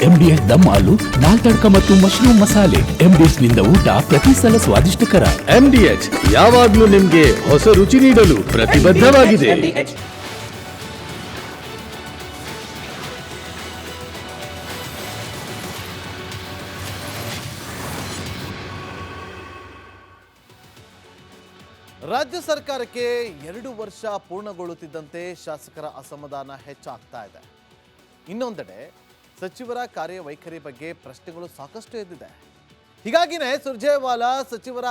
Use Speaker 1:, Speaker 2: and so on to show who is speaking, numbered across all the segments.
Speaker 1: MDS ದಮ್ ಆಲು, ನಾಲ್ ತಡ್ಕ ಮತ್ತು mushroom ಮಸಾಲೆ. MDS ನಿಂದ ಊಟ ಪ್ರತಿ ಸಲ ಸ್ವಾದಿಷ್ಟಕರ.
Speaker 2: MDH ಯಾವಾಗ್ಲೂ ನಿಮ್ಗೆ ಹೊಸ ರುಚಿ ನೀಡಲು ಪ್ರತಿಬದ್ಧವಾಗಿದೆ.
Speaker 3: ರಾಜ್ಯ ಸರ್ಕಾರಕ್ಕೆ 2 ವರ್ಷ ಪೂರ್ಣಗೊಳ್ಳುತ್ತಿದ್ದಂತೆ ಶಾಸಕರ ಅಸಮಾಧಾನ ಹೆಚ್ಚಾಗ್ತಾ ಇದೆ. ಇನ್ನೊಂದೆಡೆ ಸಚಿವರ ಕಾರ್ಯವೈಖರಿ ಬಗ್ಗೆ ಪ್ರಶ್ನೆಗಳು ಸಾಕಷ್ಟು ಎದ್ದಿದೆ. ಹೀಗಾಗಿನೇ ಸುರ್ಜೇವಾಲಾ ಸಚಿವರ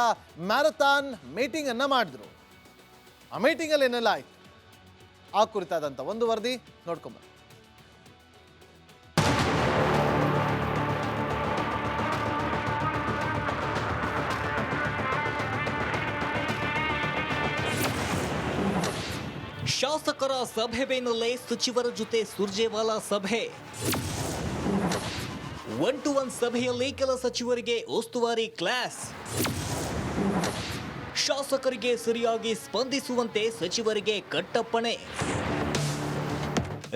Speaker 3: ಮ್ಯಾರಥಾನ್ ಮೀಟಿಂಗ್ ಅನ್ನ ಮಾಡಿದ್ರು. ಆ ಮೀಟಿಂಗ್ ಅಲ್ಲಿ ಏನೆಲ್ಲ ಆಯ್ತು ಆ ಕುರಿತಾದಂತ ಒಂದು ವರದಿ ನೋಡ್ಕೊಂಬ.
Speaker 4: ಶಾಸಕರ ಸಭೆ ಬೆನ್ನಲ್ಲೇ ಸಚಿವರ ಜೊತೆ ಸುರ್ಜೇವಾಲಾ ಸಭೆ. 1-to-1 ಸಭೆಯಲ್ಲಿ ಕೆಲ ಸಚಿವರಿಗೆ ಉಸ್ತುವಾರಿ ಕ್ಲಾಸ್. ಶಾಸಕರಿಗೆ ಸರಿಯಾಗಿ ಸ್ಪಂದಿಸುವಂತೆ ಸಚಿವರಿಗೆ ಕಟ್ಟಪ್ಪಣೆ.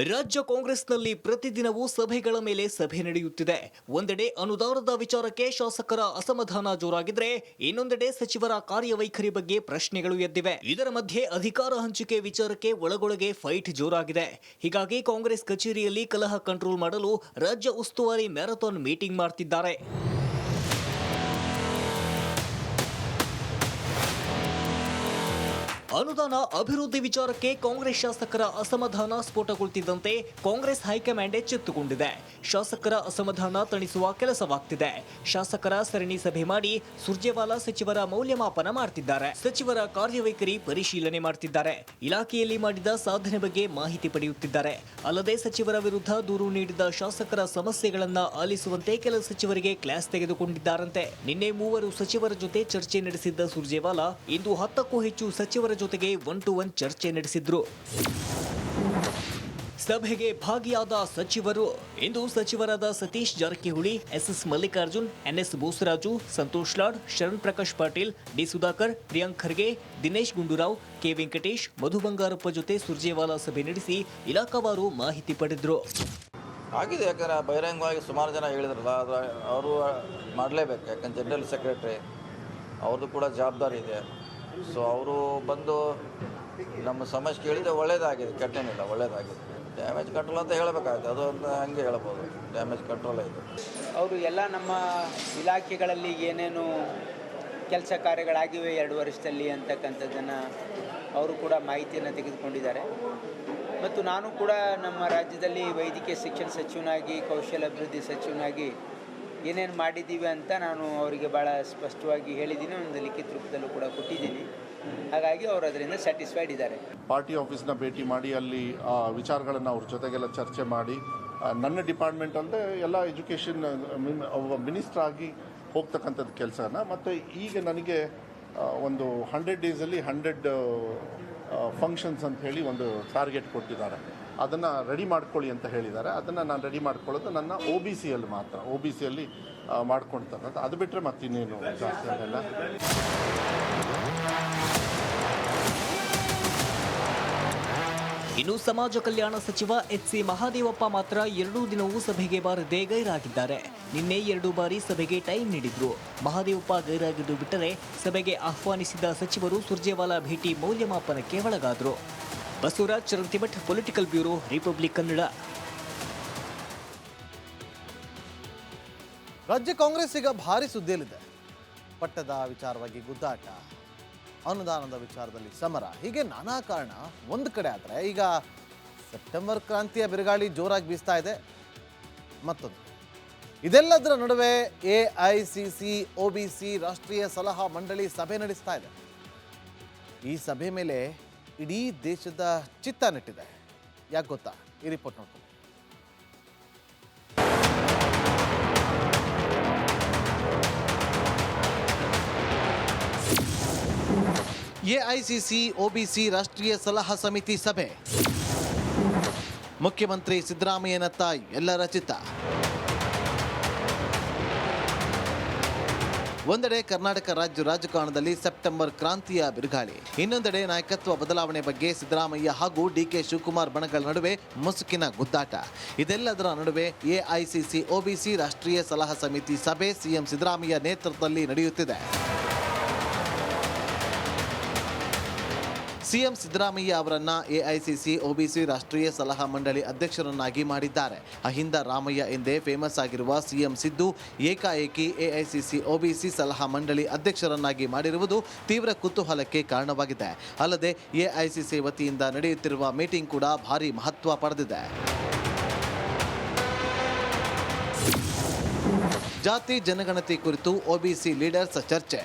Speaker 4: ರಾಜ್ಯ ಕಾಂಗ್ರೆಸ್ನಲ್ಲಿ ಪ್ರತಿದಿನವೂ ಸಭೆಗಳ ಮೇಲೆ ಸಭೆ ನಡೆಯುತ್ತಿದೆ. ಒಂದೆಡೆ ಅನುದಾನದ ವಿಚಾರಕ್ಕೆ ಶಾಸಕರ ಅಸಮಾಧಾನ ಜೋರಾಗಿದ್ರೆ, ಇನ್ನೊಂದೆಡೆ ಸಚಿವರ ಕಾರ್ಯವೈಖರಿ ಬಗ್ಗೆ ಪ್ರಶ್ನೆಗಳು ಎದ್ದಿವೆ. ಇದರ ಮಧ್ಯೆ ಅಧಿಕಾರ ಹಂಚಿಕೆ ವಿಚಾರಕ್ಕೆ ಒಳಗೊಳಗೆ ಫೈಟ್ ಜೋರಾಗಿದೆ. ಹೀಗಾಗಿ ಕಾಂಗ್ರೆಸ್ ಕಚೇರಿಯಲ್ಲಿ ಕಲಹ ಕಂಟ್ರೋಲ್ ಮಾಡಲು ರಾಜ್ಯ ಉಸ್ತುವಾರಿ ಮ್ಯಾರಥಾನ್ ಮೀಟಿಂಗ್ ಮಾಡ್ತಿದ್ದಾರೆ. ಅನುದಾನ ಅಭಿವೃದ್ಧಿ ವಿಚಾರಕ್ಕೆ ಕಾಂಗ್ರೆಸ್ ಶಾಸಕರ ಅಸಮಾಧಾನ ಸ್ಫೋಟಗೊಳ್ತಿದ್ದಂತೆ ಕಾಂಗ್ರೆಸ್ ಹೈಕಮಾಂಡ್ ಎಚ್ಚೆತ್ತುಕೊಂಡಿದೆ. ಶಾಸಕರ ಅಸಮಾಧಾನ ತಣಿಸುವ ಕೆಲಸವಾಗ್ತಿದೆ. ಶಾಸಕರ ಸರಣಿ ಸಭೆ ಮಾಡಿ ಸುರ್ಜೇವಾಲಾ ಸಚಿವರ ಮೌಲ್ಯಮಾಪನ ಮಾಡ್ತಿದ್ದಾರೆ. ಸಚಿವರ ಕಾರ್ಯವೈಖರಿ ಪರಿಶೀಲನೆ ಮಾಡ್ತಿದ್ದಾರೆ. ಇಲಾಖೆಯಲ್ಲಿ ಮಾಡಿದ ಸಾಧನೆ ಬಗ್ಗೆ ಮಾಹಿತಿ ಪಡೆಯುತ್ತಿದ್ದಾರೆ. ಅಲ್ಲದೆ ಸಚಿವರ ವಿರುದ್ಧ ದೂರು ನೀಡಿದ ಶಾಸಕರ ಸಮಸ್ಯೆಗಳನ್ನ ಆಲಿಸುವಂತೆ ಕೆಲ ಸಚಿವರಿಗೆ ಕ್ಲಾಸ್ ತೆಗೆದುಕೊಂಡಿದ್ದಾರಂತೆ. ನಿನ್ನೆ 3 ಸಚಿವರ ಜೊತೆ ಚರ್ಚೆ ನಡೆಸಿದ್ದ ಸುರ್ಜೇವಾಲಾ ಇಂದು 10ಕ್ಕೂ ಹೆಚ್ಚು ಸಚಿವರ ಜೊತೆಗೆ 1-to-1 ಚರ್ಚೆ ನಡೆಸಿದ್ರು. ಸಭೆಗೆ ಭಾಗಿಯಾದ ಸಚಿವರು ಇಂದು ಸಚಿವರಾದ Satish Jarkiholi, SS Mallikarjun, NS Bosaraju, Santosh Lad, Sharan Prakash Patil, D Sudhakar, Priyank Kharge, Dinesh Gundu Rao, K Venkatesh, Madhu Bangarappa ಜೊತೆ ಸುರ್ಜೇವಾಲಾ ಸಭೆ ನಡೆಸಿ ಇಲಾಖಾವಾರು ಮಾಹಿತಿ ಪಡೆದ್ರು.
Speaker 5: ಆಗಿದೆ, ಯಾಕಂದರೆ ಬಹಿರಂಗವಾಗಿ ಸುಮಾರು ಜನ ಹೇಳಿದ್ರಲ್ಲ, ಅವರು ಮಾಡಲೇಬೇಕು. ಯಾಕಂದ್ರೆ ಜನರಲ್ ಸೆಕ್ರೆಟರಿ ಅವ್ರದ್ದು ಕೂಡ ಜವಾಬ್ದಾರಿ ಇದೆ. ಸೊ ಅವರು ಬಂದು ನಮ್ಮ ಸಮಸ್ಯೆ ಕೇಳಿದರೆ ಒಳ್ಳೇದಾಗಿದೆ, ಕೆಟ್ಟೇನಿಲ್ಲ, ಒಳ್ಳೇದಾಗಿದೆ. ಡ್ಯಾಮೇಜ್ ಕಂಟ್ರೋಲ್ ಅಂತ ಹೇಳಬೇಕಾಗುತ್ತೆ, ಅದು ಅಂತ ಹಂಗೆ ಹೇಳ್ಬೋದು. ಡ್ಯಾಮೇಜ್ ಕಂಟ್ರೋಲ್ ಇದೆ.
Speaker 6: ಅವರು ಎಲ್ಲ ನಮ್ಮ ಇಲಾಖೆಗಳಲ್ಲಿ ಏನೇನು ಕೆಲಸ ಕಾರ್ಯಗಳಾಗಿವೆ 2 ವರ್ಷದಲ್ಲಿ ಅಂತಕ್ಕಂಥದ್ದನ್ನು ಅವರು ಕೂಡ ಮಾಹಿತಿಯನ್ನು ತೆಗೆದುಕೊಂಡಿದ್ದಾರೆ. ಮತ್ತು ನಾನು ಕೂಡ ನಮ್ಮ ರಾಜ್ಯದಲ್ಲಿ ವೈದ್ಯಕೀಯ ಶಿಕ್ಷಣ ಸಚಿವನಾಗಿ, ಕೌಶಲ್ಯ ಅಭಿವೃದ್ಧಿ ಸಚಿವನಾಗಿ ಏನೇನು ಮಾಡಿದ್ದೀವಿ ಅಂತ ನಾನು ಅವರಿಗೆ ಭಾಳ ಸ್ಪಷ್ಟವಾಗಿ ಹೇಳಿದ್ದೀನಿ. ಒಂದು ಲಿಖಿತ ರೂಪದಲ್ಲೂ ಕೂಡ ಕೊಟ್ಟಿದ್ದೀನಿ. ಹಾಗಾಗಿ ಅವರು ಅದರಿಂದ ಸ್ಯಾಟಿಸ್ಫೈಡ್ ಇದ್ದಾರೆ.
Speaker 7: ಪಾರ್ಟಿ ಆಫೀಸ್ನ ಭೇಟಿ ಮಾಡಿ ಅಲ್ಲಿ ವಿಚಾರಗಳನ್ನು ಅವ್ರ ಜೊತೆಗೆಲ್ಲ ಚರ್ಚೆ ಮಾಡಿ, ನನ್ನ ಡಿಪಾರ್ಟ್ಮೆಂಟ್ ಅಲ್ಲದೆ ಎಲ್ಲ ಎಜುಕೇಷನ್ ಮಿನಿಸ್ಟರ್ ಆಗಿ ಹೋಗ್ತಕ್ಕಂಥದ್ದು ಕೆಲಸನ. ಮತ್ತು ಈಗ ನನಗೆ ಒಂದು 100 ಡೇಸಲ್ಲಿ 100 ಫಂಕ್ಷನ್ಸ್ ಅಂತ ಹೇಳಿ ಒಂದು ಟಾರ್ಗೆಟ್ ಕೊಟ್ಟಿದ್ದಾರೆ. ಅದನ್ನು ರೆಡಿ ಮಾಡ್ಕೊಳ್ಳಿ ಅಂತ ಹೇಳಿದ್ದಾರೆ. ಅದನ್ನು ನಾನು ರೆಡಿ ಮಾಡ್ಕೊಳ್ಳೋದು ನನ್ನ OBCಯಲ್ಲಿ ಮಾತ್ರ, OBCಯಲ್ಲಿ ಮಾಡ್ಕೊಳ್ತಾರೆ. ಅದು ಬಿಟ್ಟರೆ ಮತ್ತಿನ್ನೇನು ಜಾಸ್ತಿ ಆಗಲ್ಲ.
Speaker 4: ಇನ್ನು ಸಮಾಜ ಕಲ್ಯಾಣ ಸಚಿವ HC ಮಹಾದೇವಪ್ಪ ಮಾತ್ರ 2 ದಿನವೂ ಸಭೆಗೆ ಬಾರದೆ ಗೈರಾಗಿದ್ದಾರೆ. ನಿನ್ನೆ 2 ಬಾರಿ ಸಭೆಗೆ ಟೈಮ್ ನೀಡಿದ್ರು. ಮಹಾದೇವಪ್ಪ ಗೈರಾಗಿದ್ದು ಬಿಟ್ಟರೆ ಸಭೆಗೆ ಆಹ್ವಾನಿಸಿದ ಸಚಿವರು ಸುರ್ಜೇವಾಲಾ ಭೇಟಿ ಮೌಲ್ಯಮಾಪನಕ್ಕೆ ಒಳಗಾದ್ರು. Basavaraj Charantimath, political bureau, republic Kannada.
Speaker 3: ರಾಜ್ಯ ಕಾಂಗ್ರೆಸ್ ಈಗ ಭಾರಿ ಸುದ್ದಿಯಲ್ಲಿದೆ. ಪಟ್ಟದ ವಿಚಾರವಾಗಿ ಗುದ್ದಾಟ, ಅನುದಾನದ ವಿಚಾರದಲ್ಲಿ ಸಮರ, ಹೀಗೆ ನಾನಾ ಕಾರಣ ಒಂದು ಕಡೆ ಆದರೆ, ಈಗ ಸೆಪ್ಟೆಂಬರ್ ಕ್ರಾಂತಿಯ ಬಿರುಗಾಳಿ ಜೋರಾಗಿ ಬೀಸ್ತಾ ಇದೆ. ಮತ್ತೊಂದು ಇದೆಲ್ಲದರ ನಡುವೆ AICC OBC ರಾಷ್ಟ್ರೀಯ ಸಲಹಾ ಮಂಡಳಿ ಸಭೆ ನಡೆಸ್ತಾ ಇದೆ. ಈ ಸಭೆ ಮೇಲೆ ಇಡೀ ದೇಶದ ಚಿತ್ತ ನೆಟ್ಟಿದೆ. ಯಾಕೆ ಗೊತ್ತಾ? ಈ ರಿಪೋರ್ಟ್ ನೋಡ್ಕೊಂಡು. AICC OBC ರಾಷ್ಟ್ರೀಯ ಸಲಹಾ ಸಮಿತಿ ಸಭೆ. ಮುಖ್ಯಮಂತ್ರಿ ಸಿದ್ದರಾಮಯ್ಯನತ್ತ ಎಲ್ಲರ ಚಿತ್ತ. ಒಂದೆಡೆ ಕರ್ನಾಟಕ ರಾಜ್ಯ ರಾಜಕಾರಣದಲ್ಲಿ ಸೆಪ್ಟೆಂಬರ್ ಕ್ರಾಂತಿಯ ಬಿರುಗಾಳಿ, ಇನ್ನೊಂದೆಡೆ ನಾಯಕತ್ವ ಬದಲಾವಣೆ ಬಗ್ಗೆ ಸಿದ್ದರಾಮಯ್ಯ ಹಾಗೂ ಡಿಕೆ ಶಿವಕುಮಾರ್ ಬಣಗಳ ನಡುವೆ ಮುಸುಕಿನ ಗುದ್ದಾಟ. ಇದೆಲ್ಲದರ ನಡುವೆ ಎಐಸಿಸಿ ಒಬಿಸಿ ರಾಷ್ಟ್ರೀಯ ಸಲಹಾ ಸಮಿತಿ ಸಭೆ ಸಿಎಂ ಸಿದ್ದರಾಮಯ್ಯ ನೇತೃತ್ವದಲ್ಲಿ ನಡೆಯುತ್ತಿದೆ. ಸಿಎಂ ಸಿದ್ದರಾಮಯ್ಯ ಅವರನ್ನ ಎಐಸಿಸಿ ಒಬಿಸಿ ರಾಷ್ಟ್ರೀಯ ಸಲಹಾ ಮಂಡಳಿ ಅಧ್ಯಕ್ಷರನ್ನಾಗಿ ಮಾಡಿದ್ದಾರೆ. ಅಹಿಂದ ರಾಮಯ್ಯ ಎಂದೇ ಫೇಮಸ್ ಆಗಿರುವ ಸಿಎಂ ಸಿದ್ದು ಏಕಾಏಕಿ ಎಐಸಿಸಿ ಒಬಿಸಿ ಸಲಹಾ ಮಂಡಳಿ ಅಧ್ಯಕ್ಷರನ್ನಾಗಿ ಮಾಡಿರುವುದು ತೀವ್ರ ಕುತೂಹಲಕ್ಕೆ ಕಾರಣವಾಗಿದೆ. ಅಲ್ಲದೆ ಎಐಸಿಸಿ ವತಿಯಿಂದ ನಡೆಯುತ್ತಿರುವ ಮೀಟಿಂಗ್ ಕೂಡ ಭಾರಿ ಮಹತ್ವ ಪಡೆದಿದೆ. ಜಾತಿ ಜನಗಣತಿ ಕುರಿತು ಒಬಿಸಿ ಲೀಡರ್ಸ್ ಚರ್ಚೆ.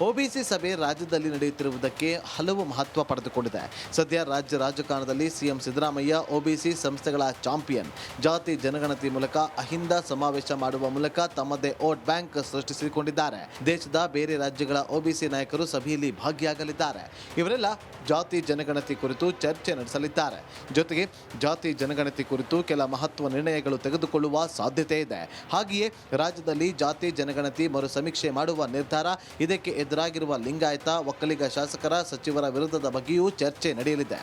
Speaker 3: ಒಬಿಸಿ ಸಭೆ ರಾಜ್ಯದಲ್ಲಿ ನಡೆಯುತ್ತಿರುವುದಕ್ಕೆ ಹಲವು ಮಹತ್ವ ಪಡೆದುಕೊಂಡಿದೆ. ಸದ್ಯ ರಾಜ್ಯ ರಾಜಕಾರಣದಲ್ಲಿ ಸಿಎಂ ಸಿದ್ದರಾಮಯ್ಯ ಒಬಿಸಿ ಸಂಸ್ಥೆಗಳ ಚಾಂಪಿಯನ್. ಜಾತಿ ಜನಗಣತಿ ಮೂಲಕ ಅಹಿಂದ ಸಮಾವೇಶ ಮಾಡುವ ಮೂಲಕ ತಮ್ಮದೇ ವೋಟ್ ಬ್ಯಾಂಕ್ ಸೃಷ್ಟಿಸಿಕೊಂಡಿದ್ದಾರೆ. ದೇಶದ ಬೇರೆ ರಾಜ್ಯಗಳ ಒಬಿಸಿ ನಾಯಕರು ಸಭೆಯಲ್ಲಿ ಭಾಗಿಯಾಗಲಿದ್ದಾರೆ. ಇವರೆಲ್ಲ ಜಾತಿ ಜನಗಣತಿ ಕುರಿತು ಚರ್ಚೆ ನಡೆಸಲಿದ್ದಾರೆ. ಜೊತೆಗೆ ಜಾತಿ ಜನಗಣತಿ ಕುರಿತು ಕೆಲ ಮಹತ್ವ ನಿರ್ಣಯಗಳು ತೆಗೆದುಕೊಳ್ಳುವ ಸಾಧ್ಯತೆ ಇದೆ. ಹಾಗೆಯೇ ರಾಜ್ಯದಲ್ಲಿ ಜಾತಿ ಜನಗಣತಿ ಮರು ಸಮೀಕ್ಷೆ ಮಾಡುವ ನಿರ್ಧಾರ, ಇದಕ್ಕೆ ಎದುರಾಗಿರುವ ಲಿಂಗಾಯತ ಒಕ್ಕಲಿಗ ಶಾಸಕರ ಸಚಿವರ ವಿರುದ್ಧದ ಬಗ್ಗೆಯೂ ಚರ್ಚೆ ನಡೆಯಲಿದೆ.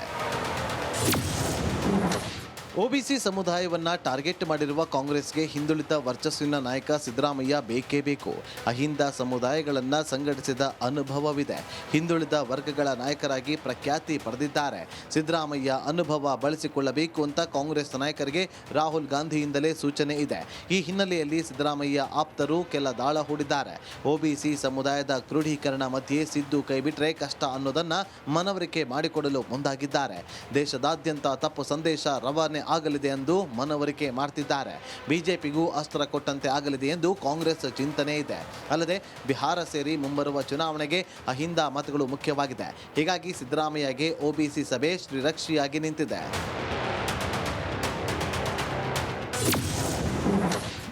Speaker 3: ಒಬಿಸಿ ಸಮುದಾಯವನ್ನ ಟಾರ್ಗೆಟ್ ಮಾಡಿರುವ ಕಾಂಗ್ರೆಸ್ಗೆ ಹಿಂದುಳಿದ ವರ್ಚಸ್ಸಿನ ನಾಯಕ ಸಿದ್ದರಾಮಯ್ಯ ಬೇಕೇ ಬೇಕು. ಅಹಿಂದ ಸಮುದಾಯಗಳನ್ನು ಸಂಘಟಿಸಿದ ಅನುಭವವಿದೆ. ಹಿಂದುಳಿದ ವರ್ಗಗಳ ನಾಯಕರಾಗಿ ಪ್ರಖ್ಯಾತಿ ಪಡೆದಿದ್ದಾರೆ. ಸಿದ್ದರಾಮಯ್ಯ ಅನುಭವ ಬಳಸಿಕೊಳ್ಳಬೇಕು ಅಂತ ಕಾಂಗ್ರೆಸ್ ನಾಯಕರಿಗೆ ರಾಹುಲ್ ಗಾಂಧಿಯಿಂದಲೇ ಸೂಚನೆ ಇದೆ. ಈ ಹಿನ್ನೆಲೆಯಲ್ಲಿ ಸಿದ್ದರಾಮಯ್ಯ ಆಪ್ತರು ಕೆಲ ದಾಳ ಹೂಡಿದ್ದಾರೆ. ಒಬಿಸಿ ಸಮುದಾಯದ ಕ್ರೋಢೀಕರಣ ಮಧ್ಯೆ ಸಿದ್ದು ಕೈಬಿಟ್ರೆ ಕಷ್ಟ ಅನ್ನೋದನ್ನ ಮನವರಿಕೆ ಮಾಡಿಕೊಡಲು ಮುಂದಾಗಿದ್ದಾರೆ. ದೇಶದಾದ್ಯಂತ ತಪ್ಪು ಸಂದೇಶ ರವಾನೆ ಆಗಲಿದೆ ಎಂದು ಮನವರಿಕೆ ಮಾಡ್ತಿದ್ದಾರೆ. ಬಿಜೆಪಿಗೂ ಅಸ್ತ್ರ ಕೊಟ್ಟಂತೆ ಆಗಲಿದೆ ಎಂದು ಕಾಂಗ್ರೆಸ್ ಚಿಂತನೆ ಇದೆ. ಅಲ್ಲದೆ ಬಿಹಾರ ಸೇರಿ ಮುಂಬರುವ ಚುನಾವಣೆಗೆ ಅಹಿಂದ ಮತಗಳು ಮುಖ್ಯವಾಗಿದೆ. ಹೀಗಾಗಿ ಸಿದ್ದರಾಮಯ್ಯಗೆ ಒಬಿಸಿ ಸಭೆ ಶ್ರೀರಕ್ಷಿಯಾಗಿ ನಿಂತಿದೆ.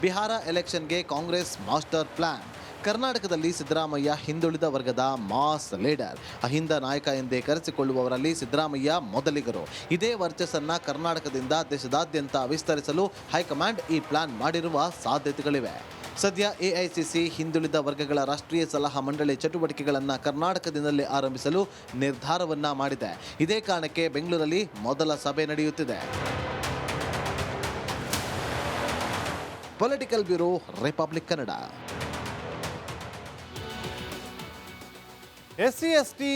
Speaker 3: ಬಿಹಾರ ಎಲೆಕ್ಷನ್ಗೆ ಕಾಂಗ್ರೆಸ್ ಮಾಸ್ಟರ್ ಪ್ಲಾನ್. ಕರ್ನಾಟಕದಲ್ಲಿ ಸಿದ್ದರಾಮಯ್ಯ ಹಿಂದುಳಿದ ವರ್ಗದ ಮಾಸ್ ಲೀಡರ್. ಅಹಿಂದ ನಾಯಕ ಎಂದೇ ಕರೆಸಿಕೊಳ್ಳುವವರಲ್ಲಿ ಸಿದ್ದರಾಮಯ್ಯ ಮೊದಲಿಗರು. ಇದೇ ವರ್ಚಸ್ಸನ್ನ ಕರ್ನಾಟಕದಿಂದ ದೇಶದಾದ್ಯಂತ ವಿಸ್ತರಿಸಲು ಹೈಕಮಾಂಡ್ ಈ ಪ್ಲಾನ್ ಮಾಡಿರುವ ಸಾಧ್ಯತೆಗಳಿವೆ. ಸದ್ಯ ಎಐಸಿಸಿ ಹಿಂದುಳಿದ ವರ್ಗಗಳ ರಾಷ್ಟ್ರೀಯ ಸಲಹಾ ಮಂಡಳಿ ಚಟುವಟಿಕೆಗಳನ್ನು ಕರ್ನಾಟಕದಿಂದಲೇ ಆರಂಭಿಸಲು ನಿರ್ಧಾರವನ್ನ ಮಾಡಿದೆ. ಇದೇ ಕಾರಣಕ್ಕೆ ಬೆಂಗಳೂರಲ್ಲಿ ಮೊದಲ ಸಭೆ ನಡೆಯುತ್ತಿದೆ. Political bureau, republic Kannada. SC ST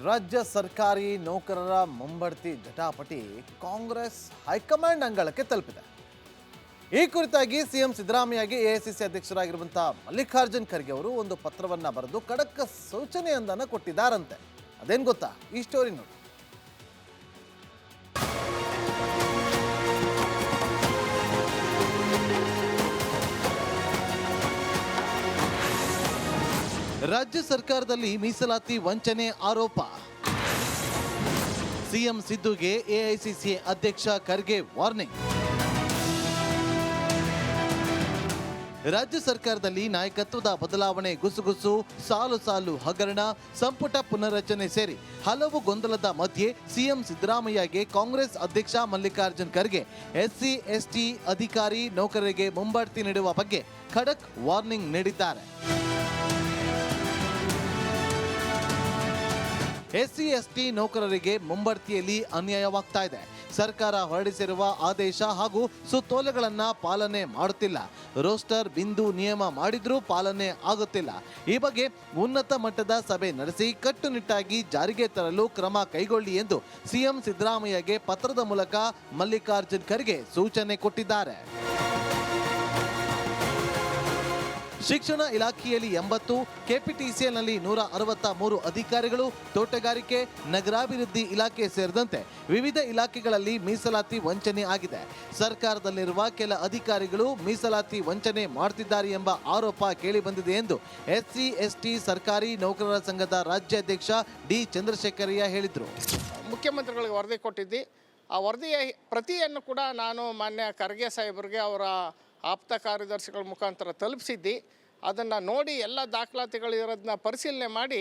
Speaker 3: ರಾಜ್ಯ ಸರ್ಕಾರಿ ನೌಕರರ ಮುಂಬಡ್ತಿ ಜಟಾಪಟಿ ಕಾಂಗ್ರೆಸ್ ಹೈಕಮಾಂಡ್ ಅಂಗಳಕ್ಕೆ ತಲುಪಿದೆ. ಈ ಕುರಿತಾಗಿ ಸಿಎಂ ಸಿದ್ದರಾಮಯ್ಯಗೆ ಎಐಸಿಸಿ ಅಧ್ಯಕ್ಷರಾಗಿರುವಂತಹ ಮಲ್ಲಿಕಾರ್ಜುನ್ ಖರ್ಗೆ ಅವರು ಒಂದು ಪತ್ರವನ್ನ ಬರೆದು ಖಡಕ್ ಸೂಚನೆಯೊಂದನ್ನು ಕೊಟ್ಟಿದ್ದಾರಂತೆ. ಅದೇನು ಗೊತ್ತಾ? ಈ ಸ್ಟೋರಿ ನೋಡಿ. ರಾಜ್ಯ ಸರ್ಕಾರದಲ್ಲಿ ಮೀಸಲಾತಿ ವಂಚನೆ ಆರೋಪ. ಸಿಎಂ ಸಿದ್ದುಗೆ ಎಐಸಿಸಿ ಅಧ್ಯಕ್ಷ ಖರ್ಗೆ ವಾರ್ನಿಂಗ್. ರಾಜ್ಯ ಸರ್ಕಾರದಲ್ಲಿ ನಾಯಕತ್ವದ ಬದಲಾವಣೆ ಗುಸುಗುಸು, ಸಾಲು ಸಾಲು ಹಗರಣ, ಸಂಪುಟ ಪುನರ್ರಚನೆ ಸೇರಿ ಹಲವು ಗೊಂದಲದ ಮಧ್ಯೆ ಸಿಎಂ ಸಿದ್ದರಾಮಯ್ಯಗೆ ಕಾಂಗ್ರೆಸ್ ಅಧ್ಯಕ್ಷ ಮಲ್ಲಿಕಾರ್ಜುನ್ ಖರ್ಗೆ ಎಸ್ಸಿ ಎಸ್ಟಿ ಅಧಿಕಾರಿ ನೌಕರರಿಗೆ ಮುಂಬಡ್ತಿ ನೀಡುವ ಬಗ್ಗೆ ಖಡಕ್ ವಾರ್ನಿಂಗ್ ನೀಡಿದ್ದಾರೆ. ಎಸ್ಸಿ ಎಸ್ಟಿ ನೌಕರರಿಗೆ ಮುಂಬಡ್ತಿಯಲ್ಲಿ ಅನ್ಯಾಯವಾಗ್ತಾ ಇದೆ. ಸರ್ಕಾರ ಹೊರಡಿಸಿರುವ ಆದೇಶ ಹಾಗೂ ಸುತ್ತೋಲೆಗಳನ್ನ ಪಾಲನೆ ಮಾಡುತ್ತಿಲ್ಲ. ರೋಸ್ಟರ್ ಬಿಂದು ನಿಯಮ ಮಾಡಿದ್ರೂ ಪಾಲನೆ ಆಗುತ್ತಿಲ್ಲ. ಈ ಬಗ್ಗೆ ಉನ್ನತ ಮಟ್ಟದ ಸಭೆ ನಡೆಸಿ ಕಟ್ಟುನಿಟ್ಟಾಗಿ ಜಾರಿಗೆ ತರಲು ಕ್ರಮ ಕೈಗೊಳ್ಳಿ ಎಂದು ಸಿಎಂ ಸಿದ್ದರಾಮಯ್ಯಗೆ ಪತ್ರದ ಮೂಲಕ ಮಲ್ಲಿಕಾರ್ಜುನ್ ಖರ್ಗೆ ಸೂಚನೆ ಕೊಟ್ಟಿದ್ದಾರೆ. ಶಿಕ್ಷಣ ಇಲಾಖೆಯಲ್ಲಿ 80, ಕೆಪಿಟಿಸಿಎಲ್ನಲ್ಲಿ 163 ಅಧಿಕಾರಿಗಳು, ತೋಟಗಾರಿಕೆ, ನಗರಾಭಿವೃದ್ಧಿ ಇಲಾಖೆ ಸೇರಿದಂತೆ ವಿವಿಧ ಇಲಾಖೆಗಳಲ್ಲಿ ಮೀಸಲಾತಿ ವಂಚನೆ ಆಗಿದೆ. ಸರ್ಕಾರದಲ್ಲಿರುವ ಕೆಲ ಅಧಿಕಾರಿಗಳು ಮೀಸಲಾತಿ ವಂಚನೆ ಮಾಡುತ್ತಿದ್ದಾರೆ ಎಂಬ ಆರೋಪ ಕೇಳಿಬಂದಿದೆ ಎಂದು ಎಸ್ಸಿ ಎಸ್ಟಿ ಸರ್ಕಾರಿ ನೌಕರರ ಸಂಘದ ರಾಜ್ಯಾಧ್ಯಕ್ಷ ಡಿ ಚಂದ್ರಶೇಖರಯ್ಯ ಹೇಳಿದರು.
Speaker 8: ಮುಖ್ಯಮಂತ್ರಿಗಳಿಗೆ ವರದಿ ಕೊಟ್ಟಿದ್ದಿ. ಆ ವರದಿಯ ಪ್ರತಿಯನ್ನು ಕೂಡ ನಾನು ಮಾನ್ಯ ಖರ್ಗೆ ಸಾಹೇಬರಿಗೆ ಅವರ ಆಪ್ತ ಕಾರ್ಯದರ್ಶಿಗಳ ಮುಖಾಂತರ ತಲುಪಿಸಿದ್ದಿ. ಅದನ್ನು ನೋಡಿ ಎಲ್ಲ ದಾಖಲಾತಿಗಳಿರೋದನ್ನ ಪರಿಶೀಲನೆ ಮಾಡಿ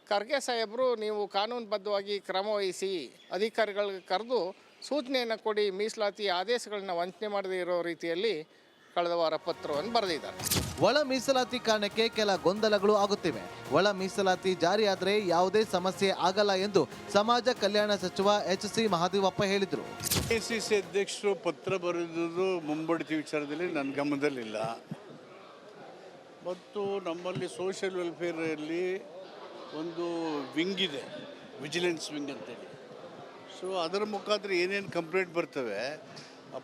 Speaker 8: ಖರ್ಗೆ ಸಾಹೇಬರು ನೀವು ಕಾನೂನುಬದ್ಧವಾಗಿ ಕ್ರಮ ವಹಿಸಿ ಅಧಿಕಾರಿಗಳಿಗೆ ಕರೆದು ಸೂಚನೆಯನ್ನು ಕೊಡಿ, ಮೀಸಲಾತಿ ಆದೇಶಗಳನ್ನ ವಂಚನೆ ಮಾಡದೇ ಇರೋ ರೀತಿಯಲ್ಲಿ ಕಳೆದ ವಾರ ಪತ್ರವನ್ನು ಬರೆದಿದ್ದಾರೆ.
Speaker 3: ಒಳ ಮೀಸಲಾತಿ ಕಾರಣಕ್ಕೆ ಕೆಲ ಗೊಂದಲಗಳು ಆಗುತ್ತಿವೆ. ಒಳ ಮೀಸಲಾತಿ ಜಾರಿಯಾದರೆ ಯಾವುದೇ ಸಮಸ್ಯೆ ಆಗಲ್ಲ ಎಂದು ಸಮಾಜ ಕಲ್ಯಾಣ ಸಚಿವ HC ಮಹದೇವಪ್ಪ ಹೇಳಿದರು.
Speaker 9: ACC ಅಧ್ಯಕ್ಷರು ಪತ್ರ ಬರೆದುದು ಮುಂಬಡ್ತಿ ವಿಚಾರದಲ್ಲಿ ನನ್ನ ಗಮನದಲ್ಲಿಲ್ಲ. ಮತ್ತು ನಮ್ಮಲ್ಲಿ ಸೋಷಿಯಲ್ ವೆಲ್ಫೇರಲ್ಲಿ ಒಂದು ವಿಂಗ್ ಇದೆ, ವಿಜಿಲೆನ್ಸ್ ವಿಂಗ್ ಅಂತೇಳಿ. ಸೊ ಅದರ ಮುಖಾಂತರ ಏನೇನು ಕಂಪ್ಲೇಂಟ್ ಬರ್ತವೆ,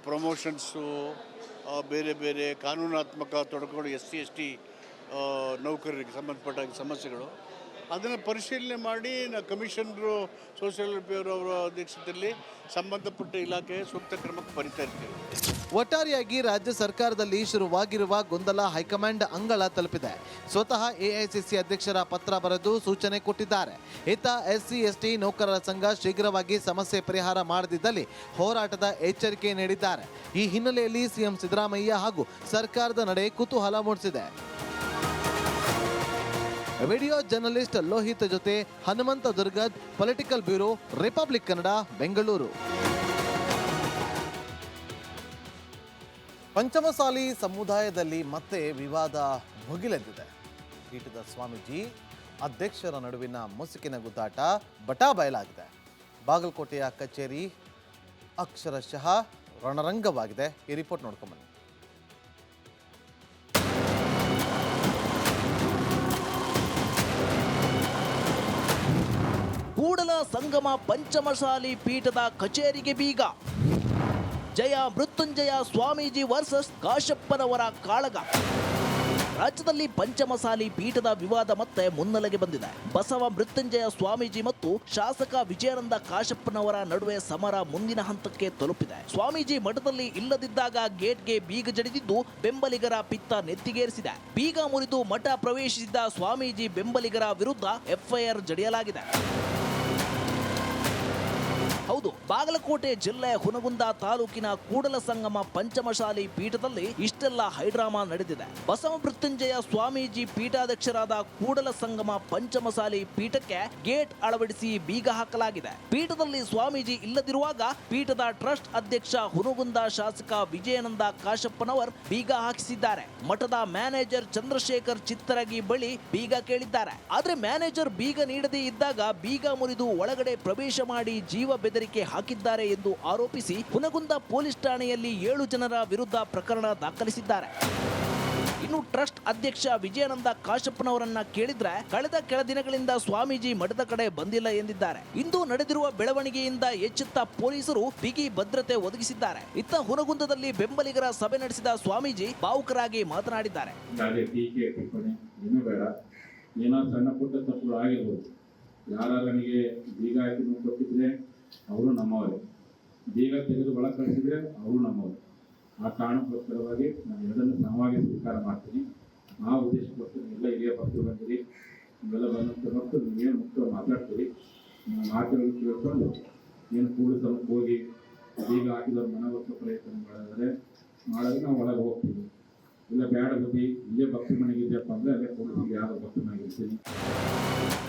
Speaker 9: ಪ್ರಮೋಷನ್ಸು, ಬೇರೆ ಬೇರೆ ಕಾನೂನಾತ್ಮಕ ತೊಡಕುಗಳು, SC/ST ನೌಕರರಿಗೆ ಸಂಬಂಧಪಟ್ಟ ಸಮಸ್ಯೆಗಳು, ಅದನ್ನು ಪರಿಶೀಲನೆ ಮಾಡಿ ಕಮಿಷನರು ಸೋಷಿಯಲ್ ವೆಲ್ಫೇರ್ ಅವರ ಅಧ್ಯಕ್ಷತೆಯಲ್ಲಿ ಸಂಬಂಧಪಟ್ಟ ಇಲಾಖೆ ಸೂಕ್ತ ಕ್ರಮಕ್ಕೆ ಬರಿತಾ ಇರ್ತೀವಿ.
Speaker 3: ಒಟ್ಟಾರೆಯಾಗಿ ರಾಜ್ಯ ಸರ್ಕಾರದಲ್ಲಿ ಶುರುವಾಗಿರುವ ಗೊಂದಲ ಹೈಕಮಾಂಡ್ ಅಂಗಳ ತಲುಪಿದೆ. ಸ್ವತಃ AICC ಅಧ್ಯಕ್ಷರ ಪತ್ರ ಬರೆದು ಸೂಚನೆ ಕೊಟ್ಟಿದ್ದಾರೆ. ಇತ್ತ SC/ST ನೌಕರರ ಸಂಘ ಶೀಘ್ರವಾಗಿ ಸಮಸ್ಯೆ ಪರಿಹಾರ ಮಾಡದಿದ್ದಲ್ಲಿ ಹೋರಾಟದ ಎಚ್ಚರಿಕೆ ನೀಡಿದ್ದಾರೆ. ಈ ಹಿನ್ನೆಲೆಯಲ್ಲಿ CM ಸಿದ್ದರಾಮಯ್ಯ ಹಾಗೂ ಸರ್ಕಾರದ ನಡೆ ಕುತೂಹಲ ಮೂಡಿಸಿದೆ. ವಿಡಿಯೋ ಜರ್ನಲಿಸ್ಟ್ ಲೋಹಿತ್ ಜೊತೆ Hanumantha Durgad, political bureau, republic Kannada, Bengaluru. Panchamasali ಸಮುದಾಯದಲ್ಲಿ ಮತ್ತೆ ವಿವಾದ ಭುಗಿಲೆದ್ದಿದೆ. ಪೀಠದ ಸ್ವಾಮೀಜಿ ಅಧ್ಯಕ್ಷರ ನಡುವಿನ ಮುಸುಕಿನ ಗುದ್ದಾಟ ಬಟಾಬಯಲಾಗಿದೆ. ಬಾಗಲಕೋಟೆಯ ಕಚೇರಿ ಅಕ್ಷರಶಃ ರಣರಂಗವಾಗಿದೆ. ಈ ರಿಪೋರ್ಟ್ ನೋಡ್ಕೊಂಬನ್ನಿ.
Speaker 10: ಕೂಡಲ ಸಂಗಮ ಪಂಚಮಸಾಲಿ ಪೀಠದ ಕಚೇರಿಗೆ ಬೀಗ. ಜಯ ಮೃತ್ಯುಂಜಯ ಸ್ವಾಮೀಜಿ ವರ್ಸಸ್ ಕಾಶಪ್ಪನವರ ಕಾಳಗ. ರಾಜ್ಯದಲ್ಲಿ ಪಂಚಮಸಾಲಿ ಪೀಠದ ವಿವಾದ ಮತ್ತೆ ಮುನ್ನೆಲೆಗೆ ಬಂದಿದೆ. ಬಸವ ಮೃತ್ಯುಂಜಯ ಸ್ವಾಮೀಜಿ ಮತ್ತು ಶಾಸಕ ವಿಜಯಾನಂದ ಕಾಶಪ್ಪನವರ ನಡುವೆ ಸಮರ ಮುಂದಿನ ಹಂತಕ್ಕೆ ತಲುಪಿದೆ. ಸ್ವಾಮೀಜಿ ಮಠದಲ್ಲಿ ಇಲ್ಲದಿದ್ದಾಗ ಗೇಟ್ಗೆ ಬೀಗ ಜಡಿದಿದ್ದು ಬೆಂಬಲಿಗರ ಪಿತ್ತ ನೆತ್ತಿಗೇರಿಸಿದೆ. ಬೀಗ ಮುರಿದು ಮಠ ಪ್ರವೇಶಿಸಿದ ಸ್ವಾಮೀಜಿ ಬೆಂಬಲಿಗರ ವಿರುದ್ಧ FIR ಜಡಿಯಲಾಗಿದೆ. ಹೌದು, ಬಾಗಲಕೋಟೆ ಜಿಲ್ಲೆ ಹುನಗುಂದ ತಾಲೂಕಿನ ಕೂಡಲ ಸಂಗಮ ಪಂಚಮಸಾಲಿ ಪೀಠದಲ್ಲಿ ಇಷ್ಟೆಲ್ಲ ಹೈಡ್ರಾಮಾ ನಡೆದಿದೆ. ಬಸವ ಮೃತ್ಯುಂಜಯ ಸ್ವಾಮೀಜಿ ಪೀಠಾಧ್ಯಕ್ಷರಾದ ಕೂಡಲ ಸಂಗಮ ಪಂಚಮಸಾಲಿ ಪೀಠಕ್ಕೆ ಗೇಟ್ ಅಳವಡಿಸಿ ಬೀಗ ಹಾಕಲಾಗಿದೆ. ಪೀಠದಲ್ಲಿ ಸ್ವಾಮೀಜಿ ಇಲ್ಲದಿರುವಾಗ ಪೀಠದ ಟ್ರಸ್ಟ್ ಅಧ್ಯಕ್ಷ ಹುನಗುಂದ ಶಾಸಕ ವಿಜಯಾನಂದ ಕಾಶಪ್ಪನವರ್ ಬೀಗ ಹಾಕಿಸಿದ್ದಾರೆ. ಮಠದ ಮ್ಯಾನೇಜರ್ ಚಂದ್ರಶೇಖರ್ ಚಿತ್ತರಗಿ ಬಳಿ ಬೀಗ ಕೇಳಿದ್ದಾರೆ. ಆದ್ರೆ ಮ್ಯಾನೇಜರ್ ಬೀಗ ನೀಡದೇ ಇದ್ದಾಗ ಬೀಗ ಮುರಿದು ಒಳಗಡೆ ಪ್ರವೇಶ ಮಾಡಿ ಜೀವ ಬೆದರಿಕೆ ಹಾಕಿದ್ದಾರೆ ಎಂದು ಆರೋಪಿಸಿ ಹುನಗುಂದ ಪೊಲೀಸ್ ಠಾಣೆಯಲ್ಲಿ 7 ಜನರ ವಿರುದ್ಧ ಪ್ರಕರಣ ದಾಖಲಿಸಿದ್ದಾರೆ. ಇನ್ನು ಟ್ರಸ್ಟ್ ಅಧ್ಯಕ್ಷ ವಿಜಯಾನಂದ ಕಾಶಪ್ಪನವರನ್ನ ಕೇಳಿದ್ರೆ ಕಳೆದ ಕೆಲ ದಿನಗಳಿಂದ ಸ್ವಾಮೀಜಿ ಮಠದ ಕಡೆ ಬಂದಿಲ್ಲ ಎಂದಿದ್ದಾರೆ. ಇಂದು ನಡೆದಿರುವ ಬೆಳವಣಿಗೆಯಿಂದ ಎಚ್ಚೆತ್ತ ಪೊಲೀಸರು ಬಿಗಿ ಭದ್ರತೆ ಒದಗಿಸಿದ್ದಾರೆ. ಇತ್ತ ಹುನಗುಂದದಲ್ಲಿ ಬೆಂಬಲಿಗರ ಸಭೆ ನಡೆಸಿದ ಸ್ವಾಮೀಜಿ ಭಾವುಕರಾಗಿ ಮಾತನಾಡಿದ್ದಾರೆ.
Speaker 11: ಏನೋ ಸಣ್ಣ ಪುಟ್ಟ ತಪ್ಪುಗಳು ಆಗಿರ್ಬೋದು. ಯಾರು ನನಗೆ ಬೀಗ ಹಾಕಿ ಕೊಟ್ಟಿದ್ರೆ ಅವರು ನಮ್ಮವರೇ, ಬೀಗ ತೆಗೆದು ಒಳ ಕಳಿಸಿದ್ರೆ ಅವರು ನಮ್ಮವರು. ಆ ಕಾರಣಕ್ಕೋಸ್ಕರವಾಗಿ ನಾನು ಎರಡನ್ನು ಸಮವಾಗಿ ಸ್ವೀಕಾರ ಮಾಡ್ತೀನಿ. ಆ ಉದ್ದೇಶಕ್ಕೋಸ್ಕರ ಎಲ್ಲ ಹಿರಿಯ ಭಕ್ತರು ಬಂದಿರಿ, ಇವೆಲ್ಲ ಬಂದಂಥ ಮತ್ತು ನೀವೇನು ಮುಖ್ಯ ಮಾತಾಡ್ತೀರಿ, ಮಾತುಗಳು ಕೇಳ್ಕೊಂಡು ಏನು ಕೂಡಿಸೋಕೆ ಹೋಗಿ ಬೀಗ ಹಾಕಿದವ್ರು ಮನವೊಲಿಸೋ ಪ್ರಯತ್ನ ಮಾಡಿದ್ರೆ ನಾವು ಒಳಗೆ ಹೋಗ್ತೀವಿ. ಇಲ್ಲ ಬೇಡ ಬುದ್ಧಿ ಇಲ್ಲೇ ಭಕ್ತಿ ಮನೆಗಿದೆಯಪ್ಪ ಅಂದ್ರೆ ಅಲ್ಲೇ ಕೂಡಿಸಿ ಯಾರು ಭಕ್ತಿ ಮನೆಗಿರ್ತೀನಿ.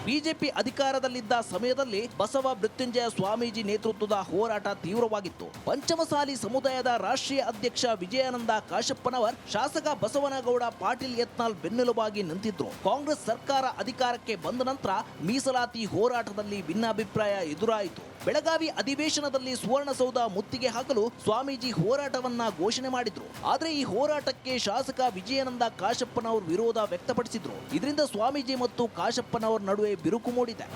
Speaker 10: ಬಿಜೆಪಿ ಅಧಿಕಾರದಲ್ಲಿದ್ದ ಸಮಯದಲ್ಲಿ ಬಸವ ಮೃತ್ಯುಂಜಯ ಸ್ವಾಮೀಜಿ ನೇತೃತ್ವದ ಹೋರಾಟ ತೀವ್ರವಾಗಿತ್ತು. ಪಂಚಮಸಾಲಿ ಸಮುದಾಯದ ರಾಷ್ಟ್ರೀಯ ಅಧ್ಯಕ್ಷ ವಿಜಯಾನಂದ ಕಾಶಪ್ಪನವರ್ ಶಾಸಕ ಬಸವನಗೌಡ ಪಾಟೀಲ್ ಯತ್ನಾಳ್ ಬೆನ್ನೆಲುಬಾಗಿ ನಿಂತಿದ್ರು. ಕಾಂಗ್ರೆಸ್ ಸರ್ಕಾರ ಅಧಿಕಾರಕ್ಕೆ ಬಂದ ನಂತರ ಮೀಸಲಾತಿ ಹೋರಾಟದಲ್ಲಿ ಭಿನ್ನಾಭಿಪ್ರಾಯ ಎದುರಾಯಿತು. ಬೆಳಗಾವಿ ಅಧಿವೇಶನದಲ್ಲಿ ಸುವರ್ಣಸೌಧ ಮುತ್ತಿಗೆ ಹಾಕಲು ಸ್ವಾಮೀಜಿ ಹೋರಾಟವನ್ನ ಘೋಷಣೆ ಮಾಡಿದ್ರು. ಆದ್ರೆ ಈ ಹೋರಾಟಕ್ಕೆ ಶಾಸಕ ವಿಜಯಾನಂದ ಕಾಶಪ್ಪನವರು ವಿರೋಧ ವ್ಯಕ್ತಪಡಿಸಿದ್ರು. ಇದರಿಂದ ಸ್ವಾಮೀಜಿ ಮತ್ತು ಕಾಶಪ್ಪನವರ ನಡುವೆ ಬಿರುಕು ಮೂಡಿದೆ.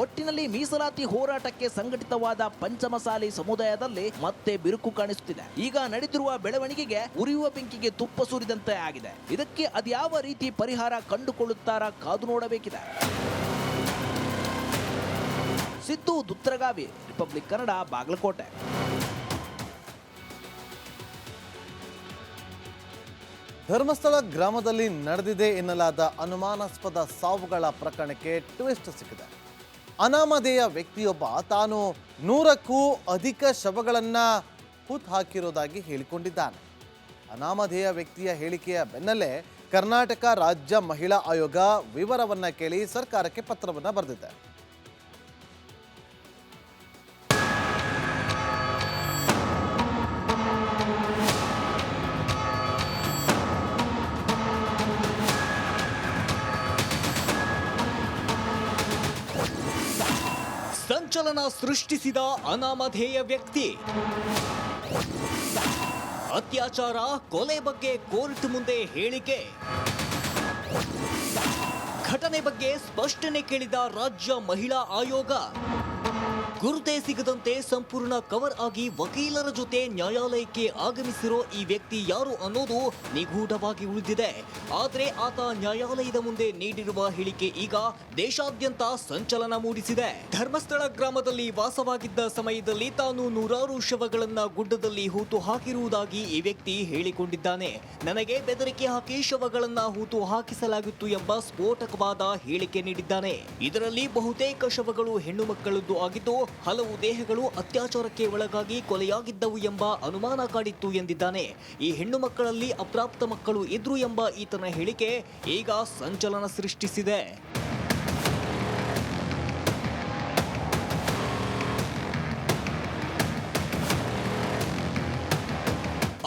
Speaker 10: ಒಟ್ಟಿನಲ್ಲಿ ಮೀಸಲಾತಿ ಹೋರಾಟಕ್ಕೆ ಸಂಘಟಿತವಾದ ಪಂಚಮಸಾಲಿ ಸಮುದಾಯದಲ್ಲಿ ಮತ್ತೆ ಬಿರುಕು ಕಾಣಿಸುತ್ತಿದೆ. ಈಗ ನಡೆದಿರುವ ಬೆಳವಣಿಗೆಗೆ ಉರಿಯುವ ಬೆಂಕಿಗೆ ತುಪ್ಪ ಸುರಿದಂತೆ ಆಗಿದೆ. ಇದಕ್ಕೆ ಅದ್ಯಾವ ರೀತಿ ಪರಿಹಾರ ಕಂಡುಕೊಳ್ಳುತ್ತಾರಾ ಕಾದು ನೋಡಬೇಕಿದೆ. ಸಿದ್ದು ದುತ್ರಗಾವಿ, ರಿಪಬ್ಲಿಕ್ ಕನ್ನಡ, ಬಾಗಲಕೋಟೆ.
Speaker 3: ಧರ್ಮಸ್ಥಳ ಗ್ರಾಮದಲ್ಲಿ ನಡೆದಿದೆ ಎನ್ನಲಾದ ಅನುಮಾನಾಸ್ಪದ ಸಾವುಗಳ ಪ್ರಕರಣಕ್ಕೆ ಟ್ವಿಸ್ಟ್ ಸಿಕ್ಕಿದೆ. ಅನಾಮಧೇಯ ವ್ಯಕ್ತಿಯೊಬ್ಬ ತಾನು 100ಕ್ಕೂ ಅಧಿಕ ಶವಗಳನ್ನು ಹುತ್ತು ಹಾಕಿರೋದಾಗಿ ಹೇಳಿಕೊಂಡಿದ್ದಾನೆ. ಅನಾಮಧೇಯ ವ್ಯಕ್ತಿಯ ಹೇಳಿಕೆಯ ಬೆನ್ನಲ್ಲೇ ಕರ್ನಾಟಕ ರಾಜ್ಯ ಮಹಿಳಾ ಆಯೋಗ ವಿವರವನ್ನು ಕೇಳಿ ಸರ್ಕಾರಕ್ಕೆ ಪತ್ರವನ್ನು ಬರೆದಿದೆ.
Speaker 4: ಸಂಚಲನ ಸೃಷ್ಟಿಸಿದ ಅನಾಮಧೇಯ ವ್ಯಕ್ತಿ. ಅತ್ಯಾಚಾರ, ಕೊಲೆ ಬಗ್ಗೆ ಕೋರ್ಟ್ ಮುಂದೆ ಹೇಳಿಕೆ. ಘಟನೆ ಬಗ್ಗೆ ಸ್ಪಷ್ಟನೆ ಕೇಳಿದ ರಾಜ್ಯ ಮಹಿಳಾ ಆಯೋಗ. ಗುರುತೇ ಸಿಗದಂತೆ ಸಂಪೂರ್ಣ ಕವರ್ ಆಗಿ ವಕೀಲರ ಜೊತೆ ನ್ಯಾಯಾಲಯಕ್ಕೆ ಆಗಮಿಸಿರೋ ಈ ವ್ಯಕ್ತಿ ಯಾರು ಅನ್ನೋದು ನಿಗೂಢವಾಗಿ ಉಳಿದಿದೆ. ಆದರೆ ಆತ ನ್ಯಾಯಾಲಯದ ಮುಂದೆ ನೀಡಿರುವ ಹೇಳಿಕೆ ಈಗ ದೇಶಾದ್ಯಂತ ಸಂಚಲನ ಮೂಡಿಸಿದೆ. ಧರ್ಮಸ್ಥಳ ಗ್ರಾಮದಲ್ಲಿ ವಾಸವಾಗಿದ್ದ ಸಮಯದಲ್ಲಿ ತಾನು ನೂರಾರು ಶವಗಳನ್ನ ಗುಡ್ಡದಲ್ಲಿ ಹೂತು ಹಾಕಿರುವುದಾಗಿ ಈ ವ್ಯಕ್ತಿ ಹೇಳಿಕೊಂಡಿದ್ದಾನೆ. ನನಗೆ ಬೆದರಿಕೆ ಹಾಕಿ ಶವಗಳನ್ನ ಹೂತು ಹಾಕಿಸಲಾಗಿತ್ತು ಎಂಬ ಸ್ಫೋಟಕವಾದ ಹೇಳಿಕೆ ನೀಡಿದ್ದಾನೆ. ಇದರಲ್ಲಿ ಬಹುತೇಕ ಶವಗಳು ಹೆಣ್ಣು ಮಕ್ಕಳದ್ದು ಆಗಿದ್ದು ಹಲವು ದೇಹಗಳು ಅತ್ಯಾಚಾರಕ್ಕೆ ಒಳಗಾಗಿ ಕೊಲೆಯಾಗಿದ್ದವು ಎಂಬ ಅನುಮಾನ ಕಾಡಿತ್ತು ಎಂದಿದ್ದಾನೆ. ಈ ಹೆಣ್ಣು ಮಕ್ಕಳಲ್ಲಿ ಅಪ್ರಾಪ್ತ ಮಕ್ಕಳು ಇದ್ರು ಎಂಬ ಈತನ ಹೇಳಿಕೆ ಈಗ ಸಂಚಲನ ಸೃಷ್ಟಿಸಿದೆ.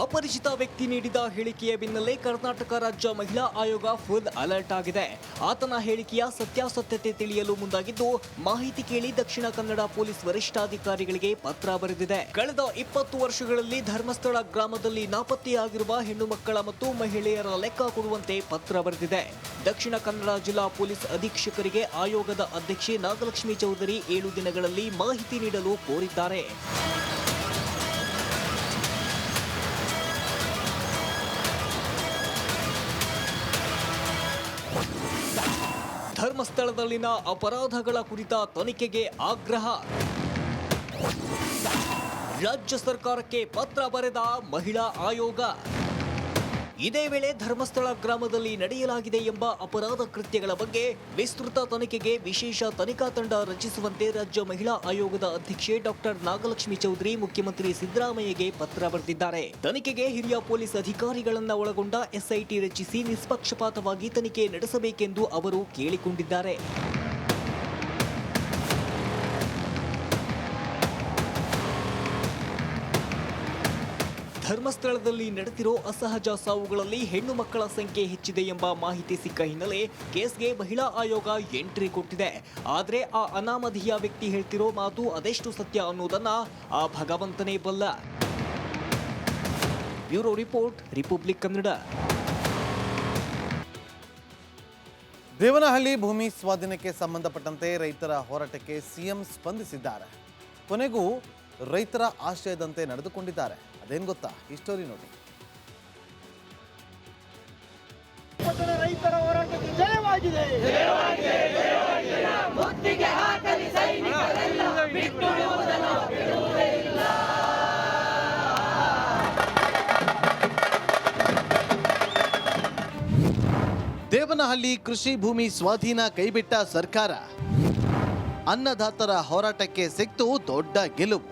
Speaker 4: ಅಪರಿಚಿತ ವ್ಯಕ್ತಿ ನೀಡಿದ ಹೇಳಿಕೆಯ ಬೆನ್ನಲ್ಲೇ ಕರ್ನಾಟಕ ರಾಜ್ಯ ಮಹಿಳಾ ಆಯೋಗ ಫುಲ್ ಅಲರ್ಟ್ ಆಗಿದೆ. ಆತನ ಹೇಳಿಕೆಯ ಸತ್ಯಾಸತ್ಯತೆ ತಿಳಿಯಲು ಮುಂದಾಗಿದ್ದು, ಮಾಹಿತಿ ಕೇಳಿ ದಕ್ಷಿಣ ಕನ್ನಡ ಪೊಲೀಸ್ ವರಿಷ್ಠಾಧಿಕಾರಿಗಳಿಗೆ ಪತ್ರ ಬರೆದಿದೆ. ಕಳೆದ 20 ವರ್ಷಗಳಲ್ಲಿ ಧರ್ಮಸ್ಥಳ ಗ್ರಾಮದಲ್ಲಿ ನಾಪತ್ತೆಯಾಗಿರುವ ಹೆಣ್ಣು ಮಕ್ಕಳ ಮತ್ತು ಮಹಿಳೆಯರ ಲೆಕ್ಕ ಕೊಡುವಂತೆ ಪತ್ರ ಬರೆದಿದೆ. ದಕ್ಷಿಣ ಕನ್ನಡ ಜಿಲ್ಲಾ ಪೊಲೀಸ್ ಅಧೀಕ್ಷಕರಿಗೆ ಆಯೋಗದ ಅಧ್ಯಕ್ಷೆ ನಾಗಲಕ್ಷ್ಮಿ ಚೌಧರಿ 7 ದಿನಗಳಲ್ಲಿ ಮಾಹಿತಿ ನೀಡಲು ಕೋರಿದ್ದಾರೆ. ಧರ್ಮಸ್ಥಳದಲ್ಲಿನ ಅಪರಾಧಗಳ ಕುರಿತ ತನಿಖೆಗೆ ಆಗ್ರಹ. ರಾಜ್ಯ ಸರ್ಕಾರಕ್ಕೆ ಪತ್ರ ಬರೆದ ಮಹಿಳಾ ಆಯೋಗ. ಇದೇ ವೇಳೆ ಧರ್ಮಸ್ಥಳ ಗ್ರಾಮದಲ್ಲಿ ನಡೆಯಲಾಗಿದೆ ಎಂಬ ಅಪರಾಧ ಕೃತ್ಯಗಳ ಬಗ್ಗೆ ವಿಸ್ತೃತ ತನಿಖೆಗೆ ವಿಶೇಷ ತನಿಖಾ ತಂಡ ರಚಿಸುವಂತೆ ರಾಜ್ಯ ಮಹಿಳಾ ಆಯೋಗದ ಅಧ್ಯಕ್ಷೆ ಡಾಕ್ಟರ್ ನಾಗಲಕ್ಷ್ಮಿ ಚೌಧರಿ ಮುಖ್ಯಮಂತ್ರಿ ಸಿದ್ದರಾಮಯ್ಯಗೆ ಪತ್ರ ಬರೆದಿದ್ದಾರೆ. ತನಿಖೆಗೆ ಹಿರಿಯ ಪೊಲೀಸ್ ಅಧಿಕಾರಿಗಳನ್ನ ಒಳಗೊಂಡ ಎಸ್ಐಟಿ ರಚಿಸಿ ನಿಷ್ಪಕ್ಷಪಾತವಾಗಿ ತನಿಖೆ ನಡೆಸಬೇಕೆಂದು ಅವರು ಕೇಳಿಕೊಂಡಿದ್ದಾರೆ. ಧರ್ಮಸ್ಥಳದಲ್ಲಿ ನಡೆದಿರೋ ಅಸಹಜ ಸಾವುಗಳಲ್ಲಿ ಹೆಣ್ಣು ಮಕ್ಕಳ ಸಂಖ್ಯೆ ಹೆಚ್ಚಿದೆ ಎಂಬ ಮಾಹಿತಿ ಸಿಕ್ಕ ಹಿನ್ನೆಲೆ ಕೇಸ್ಗೆ ಮಹಿಳಾ ಆಯೋಗ ಎಂಟ್ರಿ ಕೊಟ್ಟಿದೆ. ಆದರೆ ಆ ಅನಾಮಧೇಯ ವ್ಯಕ್ತಿ ಹೇಳ್ತಿರೋ ಮಾತು ಅದೆಷ್ಟು ಸತ್ಯ ಅನ್ನೋದನ್ನ ಆ ಭಗವಂತನೇ ಬಲ್ಲ. Bureau report, republic Kannada.
Speaker 3: Devanahalli ಭೂಮಿ ಸ್ವಾಧೀನಕ್ಕೆ ಸಂಬಂಧಪಟ್ಟಂತೆ ರೈತರ ಹೋರಾಟಕ್ಕೆ ಸಿಎಂ ಸ್ಪಂದಿಸಿದ್ದಾರೆ. ಕೊನೆಗೂ ರೈತರ ಆಶಯದಂತೆ ನಡೆದುಕೊಂಡಿದ್ದಾರೆ. ಅದೇನು ಗೊತ್ತಾ? ಈ ಸ್ಟೋರಿ ನೋಡಿ.
Speaker 12: ರೈತರ ಹೋರಾಟಕ್ಕೆ ಜಯವಾಗಿದೆ.
Speaker 3: ದೇವನಹಳ್ಳಿ ಕೃಷಿ ಭೂಮಿ ಸ್ವಾಧೀನ ಕೈಬಿಟ್ಟ ಸರ್ಕಾರ. ಅನ್ನದಾತರ ಹೋರಾಟಕ್ಕೆ ಸಿಕ್ತು ದೊಡ್ಡ ಗೆಲುವು.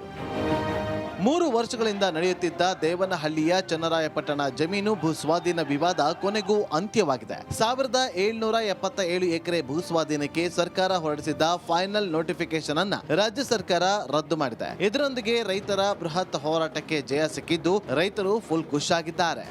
Speaker 3: 3 ವರ್ಷಗಳಿಂದ ನಡೆಯುತ್ತಿದ್ದ ದೇವನಹಳ್ಳಿಯ ಚನ್ನರಾಯಪಟ್ಟಣ ಜಮೀನು ಭೂಸ್ವಾಧೀನ ವಿವಾದ ಕೊನೆಗೂ ಅಂತ್ಯವಾಗಿದೆ. 1777 ಎಕರೆ ಭೂಸ್ವಾಧೀನಕ್ಕೆ ಸರ್ಕಾರ ಹೊರಡಿಸಿದ್ದ ಫೈನಲ್ ನೋಟಿಫಿಕೇಶನ್ ಅನ್ನ ರಾಜ್ಯ ಸರ್ಕಾರ ರದ್ದು ಮಾಡಿದೆ. ಇದರೊಂದಿಗೆ ರೈತರ ಬೃಹತ್ ಹೋರಾಟಕ್ಕೆ ಜಯ ಸಿಕ್ಕಿದ್ದು ರೈತರು ಫುಲ್ ಖುಷ್ ಆಗಿದ್ದಾರೆ.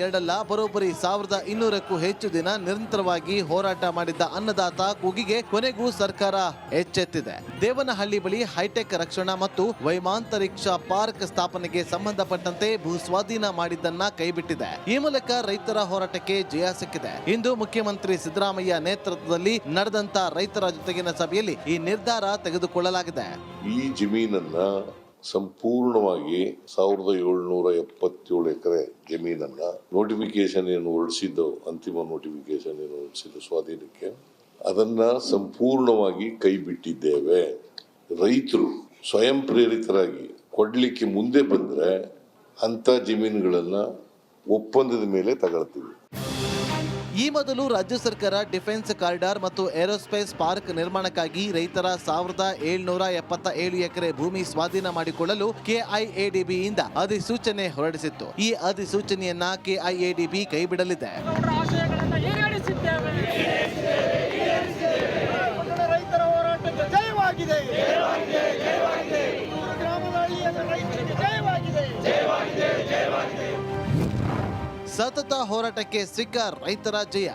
Speaker 3: ಎರಡಲ್ಲ, ಬರೋಬ್ಬರಿ 1200ಕ್ಕೂ ಹೆಚ್ಚು ದಿನ ನಿರಂತರವಾಗಿ ಹೋರಾಟ ಮಾಡಿದ್ದ ಅನ್ನದಾತ ಕೂಗಿಗೆ ಕೊನೆಗೂ ಸರ್ಕಾರ ಎಚ್ಚೆತ್ತಿದೆ. ದೇವನಹಳ್ಳಿ ಬಳಿ ಹೈಟೆಕ್ ರಕ್ಷಣಾ ಮತ್ತು ವೈಮಾಂತರಿಕ್ಷ ಪಾರ್ಕ್ ಸ್ಥಾಪನೆಗೆ ಸಂಬಂಧಪಟ್ಟಂತೆ ಭೂ ಸ್ವಾಧೀನ ಮಾಡಿದ್ದನ್ನ ಕೈಬಿಟ್ಟಿದೆ. ಈ ಮೂಲಕ ರೈತರ ಹೋರಾಟಕ್ಕೆ ಜಯ ಸಿಕ್ಕಿದೆ. ಇಂದು ಮುಖ್ಯಮಂತ್ರಿ ಸಿದ್ದರಾಮಯ್ಯ ನೇತೃತ್ವದಲ್ಲಿ ನಡೆದಂತ ರೈತರ ಜೊತೆಗಿನ ಸಭೆಯಲ್ಲಿ ಈ ನಿರ್ಧಾರ ತೆಗೆದುಕೊಳ್ಳಲಾಗಿದೆ.
Speaker 13: ಈ ಜಮೀನನ್ನ ಸಂಪೂರ್ಣವಾಗಿ 1777 ಎಕರೆ ಜಮೀನನ್ನ ನೋಟಿಫಿಕೇಶನ್ ಏನು ಹೊರಡಿಸಿದ್ದು, ಅಂತಿಮ ನೋಟಿಫಿಕೇಶನ್ ಏನು ಹೊರಡಿಸಿದ್ದು ಸ್ವಾಧೀನಕ್ಕೆ, ಅದನ್ನ ಸಂಪೂರ್ಣವಾಗಿ ಕೈ ಬಿಟ್ಟಿದ್ದೇವೆ. ರೈತರು ಸ್ವಯಂ ಪ್ರೇರಿತರಾಗಿ ಕೊಡ್ಲಿಕ್ಕೆ ಮುಂದೆ ಬಂದ್ರೆ ಅಂತ ಜಮೀನುಗಳನ್ನ ಒಪ್ಪಂದದ ಮೇಲೆ ತಗೊಳ್ತೀವಿ.
Speaker 3: ಈ ಮೊದಲು ರಾಜ್ಯ ಸರ್ಕಾರ ಡಿಫೆನ್ಸ್ ಕಾರಿಡಾರ್ ಮತ್ತು ಏರೋಸ್ಪೇಸ್ ಪಾರ್ಕ್ ನಿರ್ಮಾಣಕ್ಕಾಗಿ ರೈತರ 1777 ಎಕರೆ ಭೂಮಿ ಸ್ವಾಧೀನ ಮಾಡಿಕೊಳ್ಳಲು ಕೆಐಎಡಿಬಿಯಿಂದ ಅಧಿಸೂಚನೆ ಹೊರಡಿಸಿತ್ತು. ಈ ಅಧಿಸೂಚನೆಯನ್ನ ಕೆಐಎಡಿಬಿ ಕೈಬಿಡಲಿದೆ.
Speaker 12: ರೈತರ ಹೋರಾಟಕ್ಕೆ ಜಯವಾಗಿದೆ.
Speaker 3: ಸತತ ಹೋರಾಟಕ್ಕೆ ಸಿಕ್ಕ ರೈತರ ಜಯ.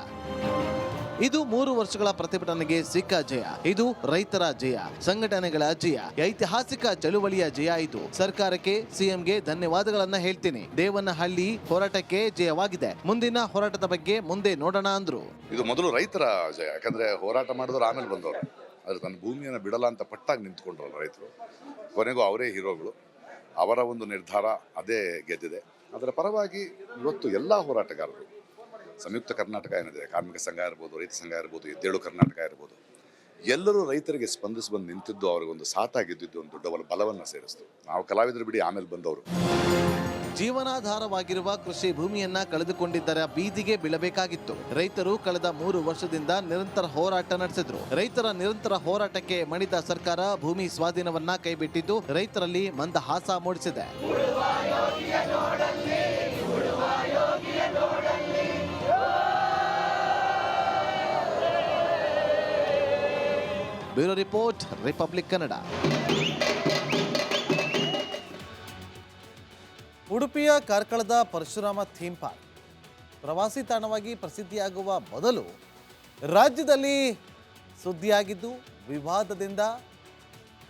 Speaker 3: ಇದು 3 ವರ್ಷಗಳ ಪ್ರತಿಭಟನೆಗೆ ಸಿಕ್ಕ ಜಯ. ಇದು ರೈತರ ಜಯ, ಸಂಘಟನೆಗಳ ಜಯ, ಐತಿಹಾಸಿಕ ಚಳುವಳಿಯ ಜಯ. ಇದು ಸರ್ಕಾರಕ್ಕೆ, ಸಿಎಂಗೆ ಧನ್ಯವಾದಗಳನ್ನ ಹೇಳ್ತೀನಿ. ದೇವನಹಳ್ಳಿ ಹೋರಾಟಕ್ಕೆ ಜಯವಾಗಿದೆ. ಮುಂದಿನ ಹೋರಾಟದ ಬಗ್ಗೆ ಮುಂದೆ ನೋಡೋಣ ಅಂದ್ರು.
Speaker 12: ಇದು ಮೊದಲು ರೈತರ ಜಯ, ಯಾಕಂದ್ರೆ ಹೋರಾಟ ಮಾಡಿದವರು ಆಮೇಲೆ ಬಂದವರು. ಆದ್ರೆ ತನ್ನ ಭೂಮಿಯನ್ನು ಬಿಡಲ್ಲ ಅಂತ ಪಟ್ಟಾಗಿ ನಿಂತ್ಕೊಂಡ್ರಲ್ಲ ರೈತರು, ಕೊನೆಗೂ ಅವರೇ ಹೀರೋಗಳು. ಅವರ ಒಂದು ನಿರ್ಧಾರ ಅದೇ ಗೆದ್ದಿದೆ. ಅದರ ಪರವಾಗಿ ಇವತ್ತು ಎಲ್ಲ ಹೋರಾಟಗಾರರು, ಸಂಯುಕ್ತ ಕರ್ನಾಟಕ ಏನಿದೆ, ಕಾರ್ಮಿಕ ಸಂಘ ಇರ್ಬೋದು, ರೈತ ಸಂಘ ಇರ್ಬೋದು, ಎದ್ದೇಳು ಕರ್ನಾಟಕ ಇರ್ಬೋದು, ಎಲ್ಲರೂ ರೈತರಿಗೆ ಸ್ಪಂದಿಸಿ ಬಂದು ನಿಂತಿದ್ದು ಅವರಿಗೊಂದು ಸಾಥಾಗಿದ್ದು ಒಂದು ದೊಡ್ಡ ಬಲವನ್ನು ಸೇರಿಸ್ತು. ನಾವು ಕಲಾವಿದರು ಬಿಡಿ ಆಮೇಲೆ ಬಂದವರು.
Speaker 3: ಜೀವನಾಧಾರವಾಗಿರುವ ಕೃಷಿ ಭೂಮಿಯನ್ನ ಕಳೆದುಕೊಂಡಿದ್ದರ ಬೀದಿಗೆ ಬೀಳಬೇಕಾಗಿತ್ತು. ರೈತರು ಕಳೆದ 3 ವರ್ಷದಿಂದ ನಿರಂತರ ಹೋರಾಟ ನಡೆಸಿದ್ರು. ರೈತರ ನಿರಂತರ ಹೋರಾಟಕ್ಕೆ ಮಣಿದ ಸರ್ಕಾರ ಭೂಮಿ ಸ್ವಾಧೀನವನ್ನ ಕೈಬಿಟ್ಟಿದ್ದು ರೈತರಲ್ಲಿ ಮಂದಹಾಸ ಮೂಡಿಸಿದೆ. Bureau report, republic Kannada. ಉಡುಪಿಯ ಕಾರ್ಕಳದ ಪರಶುರಾಮ ಥೀಮ್ ಪಾರ್ಕ್ ಪ್ರವಾಸಿ ತಾಣವಾಗಿ ಪ್ರಸಿದ್ಧಿಯಾಗುವ ಮೊದಲು ರಾಜ್ಯದಲ್ಲಿ ಸುದ್ದಿಯಾಗಿದ್ದು ವಿವಾದದಿಂದ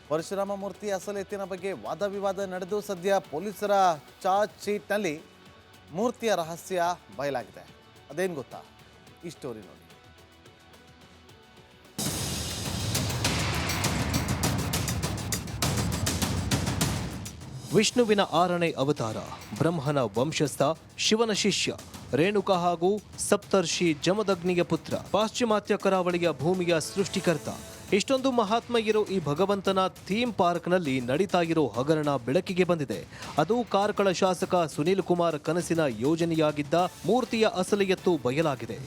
Speaker 3: ಪರಶುರಾಮ ಮೂರ್ತಿ ಅಸಲು ಎತ್ತಿನ ಬಗ್ಗೆ ವಾದ ವಿವಾದ ನಡೆದು ಸದ್ಯ ಪೊಲೀಸರ ಚಾರ್ಜ್ ಶೀಟ್ನಲ್ಲಿ ಮೂರ್ತಿಯ ರಹಸ್ಯ ಬಯಲಾಗಿದೆ. ಅದೇನು ಗೊತ್ತಾ? ಈ ಸ್ಟೋರಿ ನೋಡಿ.
Speaker 14: ವಿಷ್ಣುವಿನ 6ನೇ ಅವತಾರ, ಬ್ರಹ್ಮನ ವಂಶಸ್ಥ, ಶಿವನ ಶಿಷ್ಯ, ರೇಣುಕ ಹಾಗೂ ಸಪ್ತರ್ಷಿ ಜಮದಗ್ನಿಯ ಪುತ್ರ, ಪಾಶ್ಚಿಮಾತ್ಯ ಕರಾವಳಿಯ ಭೂಮಿಯ ಸೃಷ್ಟಿಕರ್ತ. ಇಷ್ಟೊಂದು ಮಹಾತ್ಮ ಇರೋ ಈ ಭಗವಂತನ ಥೀಮ್ ಪಾರ್ಕ್ನಲ್ಲಿ ನಡೀತಾ ಇರೋ ಹಗರಣ ಬೆಳಕಿಗೆ ಬಂದಿದೆ. ಅದು ಕಾರ್ಕಳ ಶಾಸಕ ಸುನೀಲ್ ಕುಮಾರ್ ಕನಸಿನ ಯೋಜನೆಯಾಗಿದ್ದ ಮೂರ್ತಿಯ ಅಸಲಿ ಎತ್ತು ಬಯಲಾಗಿದೆ.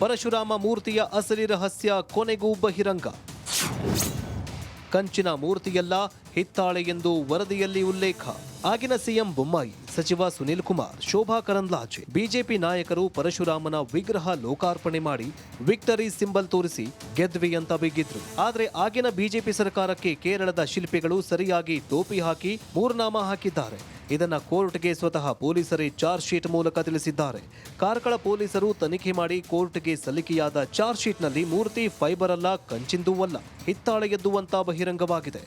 Speaker 14: ಪರಶುರಾಮ ಮೂರ್ತಿಯ ಅಸಲಿ ರಹಸ್ಯ ಕೊನೆಗೂ ಬಹಿರಂಗ. ಕಂಚಿನ ಮೂರ್ತಿಯಲ್ಲ, ಹಿತ್ತಾಳೆ ಎಂದು ವರದಿಯಲ್ಲಿ ಉಲ್ಲೇಖ. ಆಗಿನ ಸಿಎಂ ಬೊಮ್ಮಾಯಿ, ಸಚಿವ ಸುನೀಲ್ ಕುಮಾರ್, ಶೋಭಾ ಕರಂದ್ಲಾಜೆ, ಬಿಜೆಪಿ ನಾಯಕರು ಪರಶುರಾಮನ ವಿಗ್ರಹ ಲೋಕಾರ್ಪಣೆ ಮಾಡಿ ವಿಕ್ಟರಿ ಸಿಂಬಲ್ ತೋರಿಸಿ ಗೆದ್ವಿ ಅಂತ ಬಿಗಿದ್ರು. ಆದ್ರೆ ಆಗಿನ ಬಿಜೆಪಿ ಸರ್ಕಾರಕ್ಕೆ ಕೇರಳದ ಶಿಲ್ಪಿಗಳು ಸರಿಯಾಗಿ ಟೋಪಿ ಹಾಕಿ ಮೂರ್ನಾಮ ಹಾಕಿದ್ದಾರೆ. ಇದನ್ನ ಕೋರ್ಟ್ಗೆ ಸ್ವತಃ ಪೊಲೀಸರೇ ಚಾರ್ಜ್ ಶೀಟ್ ಮೂಲಕ ತಿಳಿಸಿದ್ದಾರೆ. ಕಾರ್ಕಳ ಪೊಲೀಸರು ತನಿಖೆ ಮಾಡಿ ಕೋರ್ಟ್ಗೆ ಸಲ್ಲಿಕೆಯಾದ ಚಾರ್ಜ್ ಶೀಟ್ನಲ್ಲಿ ಮೂರ್ತಿ ಫೈಬರ್ ಅಲ್ಲ, ಕಂಚಿಂದೂ ಅಲ್ಲ, ಹಿತ್ತಾಳೆಯದ್ದು ಅಂತ ಬಹಿರಂಗವಾಗಿದೆ.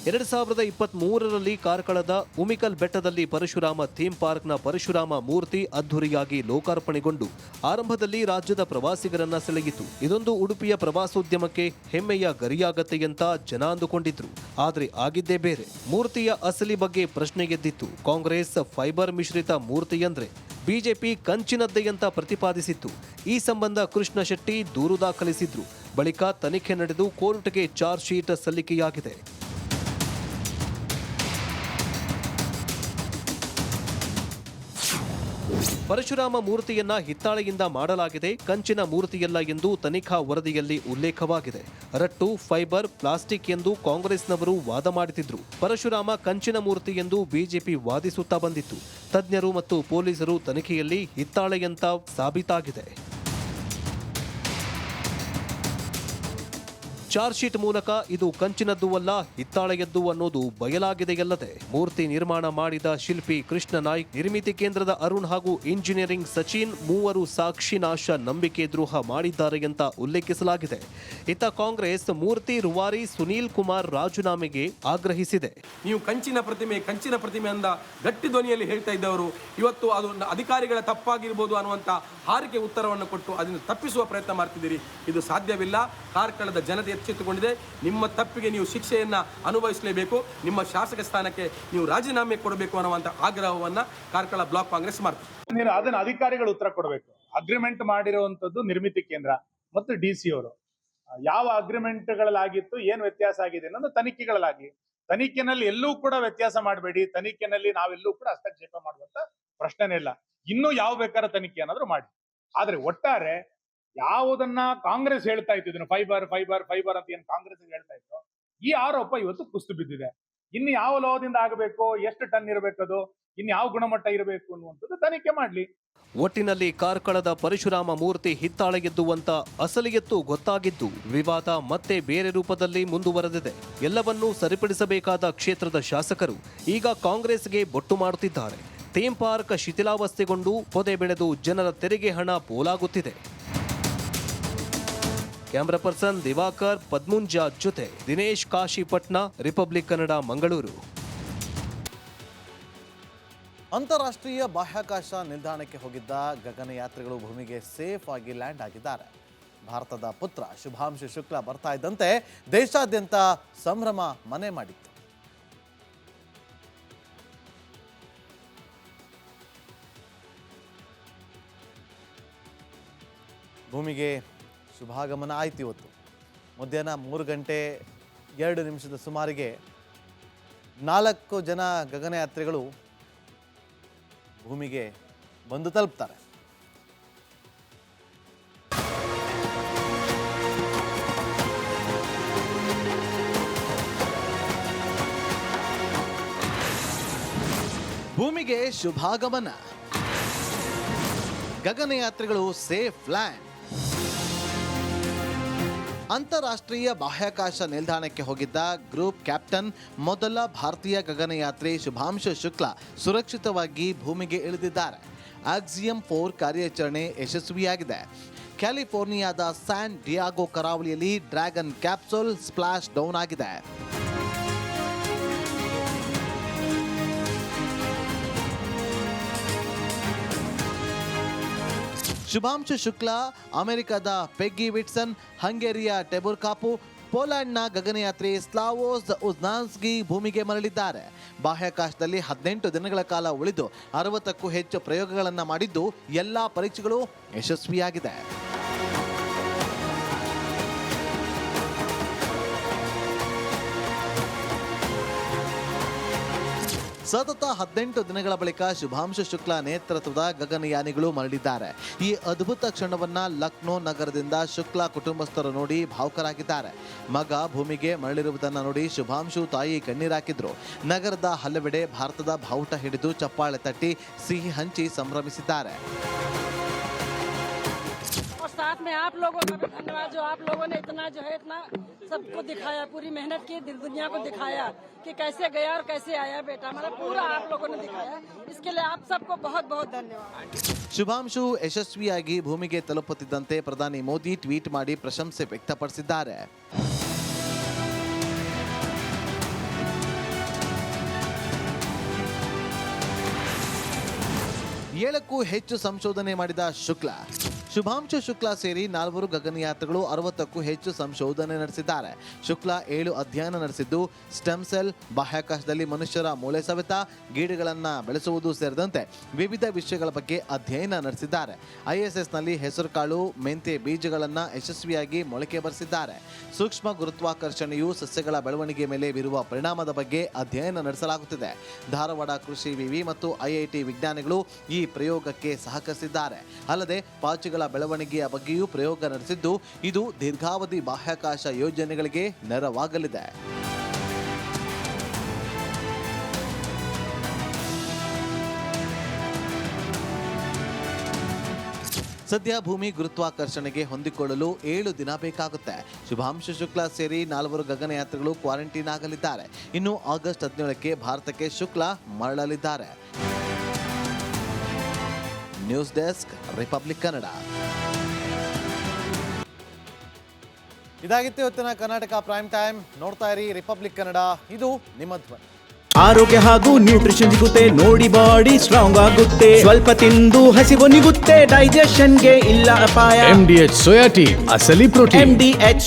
Speaker 14: ಎರಡು 2023ರಲ್ಲಿ ಕಾರ್ಕಳದ ಉಮಿಕಲ್ ಬೆಟ್ಟದಲ್ಲಿ ಪರಶುರಾಮ ಥೀಮ್ ಪಾರ್ಕ್ನ ಪರಶುರಾಮ ಮೂರ್ತಿ ಅದ್ಧೂರಿಯಾಗಿ ಲೋಕಾರ್ಪಣೆಗೊಂಡು ಆರಂಭದಲ್ಲಿ ರಾಜ್ಯದ ಪ್ರವಾಸಿಗರನ್ನ ಸೆಳೆಯಿತು. ಇದೊಂದು ಉಡುಪಿಯ ಪ್ರವಾಸೋದ್ಯಮಕ್ಕೆ ಹೆಮ್ಮೆಯ ಗರಿಯಾಗತ್ತೆ ಅಂತ ಜನ ಅಂದುಕೊಂಡಿದ್ರು. ಆದ್ರೆ ಆಗಿದ್ದೇ ಬೇರೆ. ಮೂರ್ತಿಯ ಅಸಲಿ ಬಗ್ಗೆ ಪ್ರಶ್ನೆ ಎದ್ದಿತ್ತು. ಕಾಂಗ್ರೆಸ್ ಫೈಬರ್ ಮಿಶ್ರಿತ ಮೂರ್ತಿಯಂದ್ರೆ ಬಿಜೆಪಿ ಕಂಚಿನದ್ದೇ ಅಂತ ಪ್ರತಿಪಾದಿಸಿತ್ತು. ಈ ಸಂಬಂಧ ಕೃಷ್ಣ ಶೆಟ್ಟಿ ದೂರು ದಾಖಲಿಸಿದ್ರು. ಬಳಿಕ ತನಿಖೆ ನಡೆದು ಕೋರ್ಟ್ಗೆ ಚಾರ್ಜ್ ಶೀಟ್ ಸಲ್ಲಿಕೆಯಾಗಿದೆ. ಪರಶುರಾಮ ಮೂರ್ತಿಯನ್ನ ಹಿತ್ತಾಳೆಯಿಂದ ಮಾಡಲಾಗಿದೆ, ಕಂಚಿನ ಮೂರ್ತಿಯಲ್ಲ ಎಂದು ತನಿಖಾ ವರದಿಯಲ್ಲಿ ಉಲ್ಲೇಖವಾಗಿದೆ. ರಟ್ಟು, ಫೈಬರ್, ಪ್ಲಾಸ್ಟಿಕ್ ಎಂದು ಕಾಂಗ್ರೆಸ್ನವರು ವಾದ ಮಾಡುತ್ತಿದ್ರು. ಪರಶುರಾಮ ಕಂಚಿನ ಮೂರ್ತಿ ಎಂದು ಬಿಜೆಪಿ ವಾದಿಸುತ್ತಾ ಬಂದಿತ್ತು. ತಜ್ಞರು ಮತ್ತು ಪೊಲೀಸರು ತನಿಖೆಯಲ್ಲಿ ಹಿತ್ತಾಳೆಯಂತ ಸಾಬೀತಾಗಿದೆ. ಚಾರ್ಜ್ ಶೀಟ್ ಮೂಲಕ ಇದು ಕಂಚಿನದ್ದು ಅಲ್ಲ, ಹಿತ್ತಾಳೆಯದ್ದು ಅನ್ನೋದು ಬಯಲಾಗಿದೆಯಲ್ಲದೆ ಮೂರ್ತಿ ನಿರ್ಮಾಣ ಮಾಡಿದ ಶಿಲ್ಪಿ ಕೃಷ್ಣ ನಾಯ್ಕ್, ನಿರ್ಮಿತಿ ಕೇಂದ್ರದ ಅರುಣ್ ಹಾಗೂ ಇಂಜಿನಿಯರಿಂಗ್ ಸಚಿನ್ ಮೂವರು ಸಾಕ್ಷಿ ನಾಶ, ನಂಬಿಕೆ ದ್ರೋಹ ಮಾಡಿದ್ದಾರೆ ಅಂತ ಉಲ್ಲೇಖಿಸಲಾಗಿದೆ. ಇತ್ತ ಕಾಂಗ್ರೆಸ್ ಮೂರ್ತಿ ರೂವಾರಿ ಸುನೀಲ್ ಕುಮಾರ್ ರಾಜೀನಾಮೆಗೆ ಆಗ್ರಹಿಸಿದೆ.
Speaker 15: ನೀವು ಕಂಚಿನ ಪ್ರತಿಮೆ ಅಂದ ಗಟ್ಟಿ ಧ್ವನಿಯಲ್ಲಿ ಹೇಳ್ತಾ ಇದ್ದವರು ಇವತ್ತು ಅದು ಅಧಿಕಾರಿಗಳ ತಪ್ಪಾಗಿರ್ಬೋದು ಅನ್ನುವಂಥ ಹಾರಿಕೆ ಉತ್ತರವನ್ನು ಕೊಟ್ಟು ಅದನ್ನು ತಪ್ಪಿಸುವ ಪ್ರಯತ್ನ ಮಾಡ್ತಿದ್ದೀರಿ. ಇದು ಸಾಧ್ಯವಿಲ್ಲ. ಕಾರ್ಕಳದ ಜನತೆ ಎಚ್ಚೆತ್ತುಕೊಂಡಿದೆ. ನಿಮ್ಮ ತಪ್ಪಿಗೆ ನೀವು ಶಿಕ್ಷೆಯನ್ನು ಅನುಭವಿಸಲೇಬೇಕು. ನಿಮ್ಮ ಶಾಸಕ ಸ್ಥಾನಕ್ಕೆ ನೀವು ರಾಜೀನಾಮೆ ಕೊಡಬೇಕು ಅನ್ನುವಂಥ ಆಗ್ರಹವನ್ನು ಕಾರ್ಕಳ ಬ್ಲಾಕ್ ಕಾಂಗ್ರೆಸ್ ಮಾಡ್ತಾರೆ.
Speaker 16: ಅದನ್ನ ಅಧಿಕಾರಿಗಳು ಉತ್ತರ ಕೊಡಬೇಕು. ಅಗ್ರಿಮೆಂಟ್ ಮಾಡಿರುವಂತದ್ದು ನಿರ್ಮಿತಿ ಕೇಂದ್ರ ಮತ್ತು DC ಅವರು ಯಾವ ಅಗ್ರಿಮೆಂಟ್ಗಳಲ್ಲಾಗಿತ್ತು, ಏನು ವ್ಯತ್ಯಾಸ ಆಗಿದೆ ಅನ್ನೋದು ತನಿಖೆಗಳಾಗಿ, ತನಿಖೆನಲ್ಲಿ ಎಲ್ಲೂ ಕೂಡ ವ್ಯತ್ಯಾಸ ಮಾಡಬೇಡಿ. ತನಿಖೆನಲ್ಲಿ ನಾವೆಲ್ಲೂ ಕೂಡ ಹಸ್ತಕ್ಷೇಪ ಮಾಡುವಂತ ಪ್ರಶ್ನೆನೇ ಇಲ್ಲ. ಇನ್ನೂ ಯಾವ ಬೇಕಾದ ತನಿಖೆ ಏನಾದ್ರು ಮಾಡಿ. ಆದ್ರೆ ಒಟ್ಟಾರೆ ಯಾವುದನ್ನ ಕಾಂಗ್ರೆಸ್ ಹೇಳ್ತಾ ಇತ್ತು, ಇದನ್ನು ಫೈಬರ್ ಅಂತ ಏನು ಕಾಂಗ್ರೆಸ್ ಹೇಳ್ತಾ ಇತ್ತು, ಈ ಆರೋಪ ಇವತ್ತು ಕುಸಿದು ಬಿದ್ದಿದೆ. ಇನ್ನು ಯಾವ ಲೋಹದಿಂದ ಆಗಬೇಕು, ಎಷ್ಟು ಟನ್ ಇರಬೇಕದು, ಇನ್ನು ಯಾವ ಗುಣಮಟ್ಟ ಇರಬೇಕು ಅನ್ನುವಂಥದ್ದು ತನಿಖೆ ಮಾಡ್ಲಿ.
Speaker 14: ಒಟ್ಟಿನಲ್ಲಿ ಕಾರ್ಕಳದ ಪರಶುರಾಮ ಮೂರ್ತಿ ಹಿತ್ತಾಳೆ ಎದ್ದುವಂತ ಅಸಲಿ ಎತ್ತು ಗೊತ್ತಾಗಿದ್ದು ವಿವಾದ ಮತ್ತೆ ಬೇರೆ ರೂಪದಲ್ಲಿ ಮುಂದುವರೆದಿದೆ. ಎಲ್ಲವನ್ನೂ ಸರಿಪಡಿಸಬೇಕಾದ ಕ್ಷೇತ್ರದ ಶಾಸಕರು ಈಗ ಕಾಂಗ್ರೆಸ್ಗೆ ಬೊಟ್ಟು ಮಾಡುತ್ತಿದ್ದಾರೆ. ಥೀಮ್ ಪಾರ್ಕ್ ಶಿಥಿಲಾವಸ್ಥೆಗೊಂಡು ಪೊದೆ ಬೆಳೆದು ಜನರ ತೆರಿಗೆ ಹಣ ಪೋಲಾಗುತ್ತಿದೆ. ಕ್ಯಾಮರಾ ಪರ್ಸನ್ ದಿವಾಕರ್ ಪದ್ಮುಂಜಾ ಜೊತೆ ದಿನೇಶ್ ಕಾಶಿಪಟ್ನ, ರಿಪಬ್ಲಿಕ್ ಕನ್ನಡ, ಮಂಗಳೂರು.
Speaker 3: ಅಂತಾರಾಷ್ಟ್ರೀಯ ಬಾಹ್ಯಾಕಾಶ ನಿಲ್ದಾಣಕ್ಕೆ ಹೋಗಿದ್ದ ಗಗನಯಾತ್ರಿಗಳು ಭೂಮಿಗೆ ಸೇಫ್ ಆಗಿ ಲ್ಯಾಂಡ್ ಆಗಿದ್ದಾರೆ. ಭಾರತದ ಪುತ್ರ ಶುಭಾಂಶು ಶುಕ್ಲಾ ಬರ್ತಾ ಇದ್ದಂತೆ ದೇಶಾದ್ಯಂತ ಸಂಭ್ರಮ ಮನೆ ಮಾಡಿತ್ತು. ಭೂಮಿಗೆ ಶುಭಾಗಮನ ಆಯ್ತು. ಇವತ್ತು ಮಧ್ಯಾಹ್ನ 3:02 ಸುಮಾರಿಗೆ 4 ಜನ ಗಗನಯಾತ್ರಿಗಳು ಭೂಮಿಗೆ ಬಂದು ತಲುಪ್ತಾರೆ. ಭೂಮಿಗೆ ಶುಭಾಗಮನ, ಗಗನಯಾತ್ರಿಗಳು ಸೇಫ್ ಲ್ಯಾಂಡ್. ಅಂತಾರಾಷ್ಟ್ರೀಯ ಬಾಹ್ಯಾಕಾಶ ನಿಲ್ದಾಣಕ್ಕೆ ಹೋಗಿದ್ದ ಗ್ರೂಪ್ ಕ್ಯಾಪ್ಟನ್ ಮೊದಲ ಭಾರತೀಯ ಗಗನಯಾತ್ರಿ ಶುಭಾಂಶು ಶುಕ್ಲಾ ಸುರಕ್ಷಿತವಾಗಿ ಭೂಮಿಗೆ ಇಳಿದಿದ್ದಾರೆ. ಆಕ್ಸಿಯಂ 4 ಕಾರ್ಯಾಚರಣೆ ಯಶಸ್ವಿಯಾಗಿದೆ. ಕ್ಯಾಲಿಫೋರ್ನಿಯಾದ ಸ್ಯಾನ್ ಡಿಯಾಗೋ ಕರಾವಳಿಯಲ್ಲಿ ಡ್ರ್ಯಾಗನ್ ಕ್ಯಾಪ್ಸೂಲ್ ಸ್ಪ್ಲಾಶ್ ಡೌನ್ ಆಗಿದೆ. ಶುಭಾಂಶು ಶುಕ್ಲಾ ಅಮೆರಿಕದ ಪೆಗ್ಗಿ ವಿಟ್ಸನ್, ಹಂಗೇರಿಯ ಟೆಬುರ್ಕಾಪು, ಪೋಲೆಂಡ್ನ ಗಗನಯಾತ್ರಿ ಸ್ಲಾವೋಸ್ ಉಜ್ನಾನ್ಸ್ಕಿ ಭೂಮಿಗೆ ಮರಳಿದ್ದಾರೆ. ಬಾಹ್ಯಾಕಾಶದಲ್ಲಿ 18 ದಿನಗಳ ಕಾಲ ಉಳಿದು 60ಕ್ಕೂ ಹೆಚ್ಚು ಪ್ರಯೋಗಗಳನ್ನು ಮಾಡಿದ್ದು ಎಲ್ಲಾ ಪರೀಕ್ಷೆಗಳು ಯಶಸ್ವಿಯಾಗಿದೆ. ಸತತ 18 ದಿನಗಳ ಬಳಿಕ ಶುಭಾಂಶು ಶುಕ್ಲಾ ನೇತೃತ್ವದ ಗಗನಯಾನಿಗಳು ಮರಳಿದ್ದಾರೆ. ಈ ಅದ್ಭುತ ಕ್ಷಣವನ್ನ ಲಕ್ನೋ ನಗರದಿಂದ ಶುಕ್ಲಾ ಕುಟುಂಬಸ್ಥರು ನೋಡಿ ಭಾವುಕರಾಗಿದ್ದಾರೆ. ಮಗ ಭೂಮಿಗೆ ಮರಳಿರುವುದನ್ನು ನೋಡಿ ಶುಭಾಂಶು ತಾಯಿ ಕಣ್ಣೀರಾಕಿದ್ರು. ನಗರದ ಹಲವೆಡೆ ಭಾರತದ ಬಾವುಟ ಹಿಡಿದು ಚಪ್ಪಾಳೆ ತಟ್ಟಿ ಸಿಹಿ ಹಂಚಿ ಸಂಭ್ರಮಿಸಿದ್ದಾರೆ.
Speaker 17: साथ में आप लोगों का भी धन्यवाद, जो आप लोगों ने इतना सबको दिखाया, पूरी मेहनत की, दुनिया को दिखाया कि कैसे गया और कैसे आया बेटा, मतलब पूरा आप लोगों ने दिखाया. इसके लिए आप सबको बहुत बहुत धन्यवाद.
Speaker 3: ಶುಭಾಂಶು ಯಶಸ್ವಿಯಾಗಿ ಭೂಮಿಗೆ ತಲುಪುತ್ತಿದ್ದಂತೆ ಪ್ರಧಾನಿ ಮೋದಿ ಟ್ವೀಟ್ ಮಾಡಿ ಪ್ರಶಂಸೆ ವ್ಯಕ್ತಪಡಿಸಿದ್ದಾರೆ. 7ಕ್ಕೂ ಹೆಚ್ಚು ಸಂಶೋಧನೆ ಮಾಡಿದ ಶುಕ್ಲಾ, ಶುಭಾಂಶು ಶುಕ್ಲಾ ಸೇರಿ 4 ಗಗನಯಾತ್ರಿಗಳು 60ಕ್ಕೂ ಹೆಚ್ಚು ಸಂಶೋಧನೆ ನಡೆಸಿದ್ದಾರೆ. ಶುಕ್ಲಾ 7 ಅಧ್ಯಯನ ನಡೆಸಿದ್ದು ಸ್ಟೆಮ್ ಸೆಲ್, ಬಾಹ್ಯಾಕಾಶದಲ್ಲಿ ಮನುಷ್ಯರ ಮೂಳೆ ಸವೆತ, ಗಿಡಗಳನ್ನು ಬೆಳೆಸುವುದು ಸೇರಿದಂತೆ ವಿವಿಧ ವಿಷಯಗಳ ಬಗ್ಗೆ ಅಧ್ಯಯನ ನಡೆಸಿದ್ದಾರೆ. ISSನಲ್ಲಿ ಹೆಸರುಕಾಳು, ಮೆಂತೆ ಬೀಜಗಳನ್ನು ಯಶಸ್ವಿಯಾಗಿ ಮೊಳಕೆ ಬರೆಸಿದ್ದಾರೆ. ಸೂಕ್ಷ್ಮ ಗುರುತ್ವಾಕರ್ಷಣೆಯು ಸಸ್ಯಗಳ ಬೆಳವಣಿಗೆ ಮೇಲೆ ಬೀರುವ ಪರಿಣಾಮದ ಬಗ್ಗೆ ಅಧ್ಯಯನ ನಡೆಸಲಾಗುತ್ತಿದೆ. ಧಾರವಾಡ ಕೃಷಿ ವಿವಿ ಮತ್ತು IIT ವಿಜ್ಞಾನಿಗಳು ಈ ಪ್ರಯೋಗಕ್ಕೆ ಸಹಕರಿಸಿದ್ದಾರೆ. ಅಲ್ಲದೆ ಪಾಚಿಗಳ ಬೆಳವಣಿಗೆಯ ಬಗ್ಗೆಯೂ ಪ್ರಯೋಗ ನಡೆಸಿದ್ದು ಇದು ದೀರ್ಘಾವಧಿ ಬಾಹ್ಯಾಕಾಶ ಯೋಜನೆಗಳಿಗೆ ನೆರವಾಗಲಿದೆ. ಸದ್ಯ ಭೂಮಿ ಗುರುತ್ವಾಕರ್ಷಣೆಗೆ ಹೊಂದಿಕೊಳ್ಳಲು 7 ದಿನ ಬೇಕಾಗುತ್ತೆ. ಶುಭಾಂಶು ಶುಕ್ಲಾ ಸೇರಿ 4 ಗಗನಯಾತ್ರಿಗಳು ಕ್ವಾರಂಟೈನ್ ಆಗಲಿದ್ದಾರೆ. ಇನ್ನು ಆಗಸ್ಟ್ 17ಕ್ಕೆ ಭಾರತಕ್ಕೆ ಶುಕ್ಲಾ ಮರಳಲಿದ್ದಾರೆ. News desk, republic Kannada. ಇದಾಗಿತ್ತು ಇವತ್ತಿನ ಕರ್ನಾಟಕ ಪ್ರೈಮ್ ಟೈಮ್. ನೋಡ್ತಾ ಇರಿ ರಿಪಬ್ಲಿಕ್ ಕನ್ನಡ, ಇದು ನಿಮ್ಮ ಧ್ವನಿ.
Speaker 18: ಆರೋಗ್ಯ ಹಾಗೂ ನ್ಯೂಟ್ರಿಷನ್ ಸಿಗುತ್ತೆ, ನೋಡಿ ಬಾಡಿ ಸ್ಟ್ರಾಂಗ್ ಆಗುತ್ತೆ. ಸ್ವಲ್ಪ ತಿಂದು ಹಸಿವು ನಿಗುತ್ತೆ, ಡೈಜೆಷನ್ಗೆ ಇಲ್ಲ ಅಪಾಯ.
Speaker 2: MDH ಸೋಯಾ ಟೀ, ಅಸಲಿ ಪ್ರೋಟೀನ್.
Speaker 18: MDH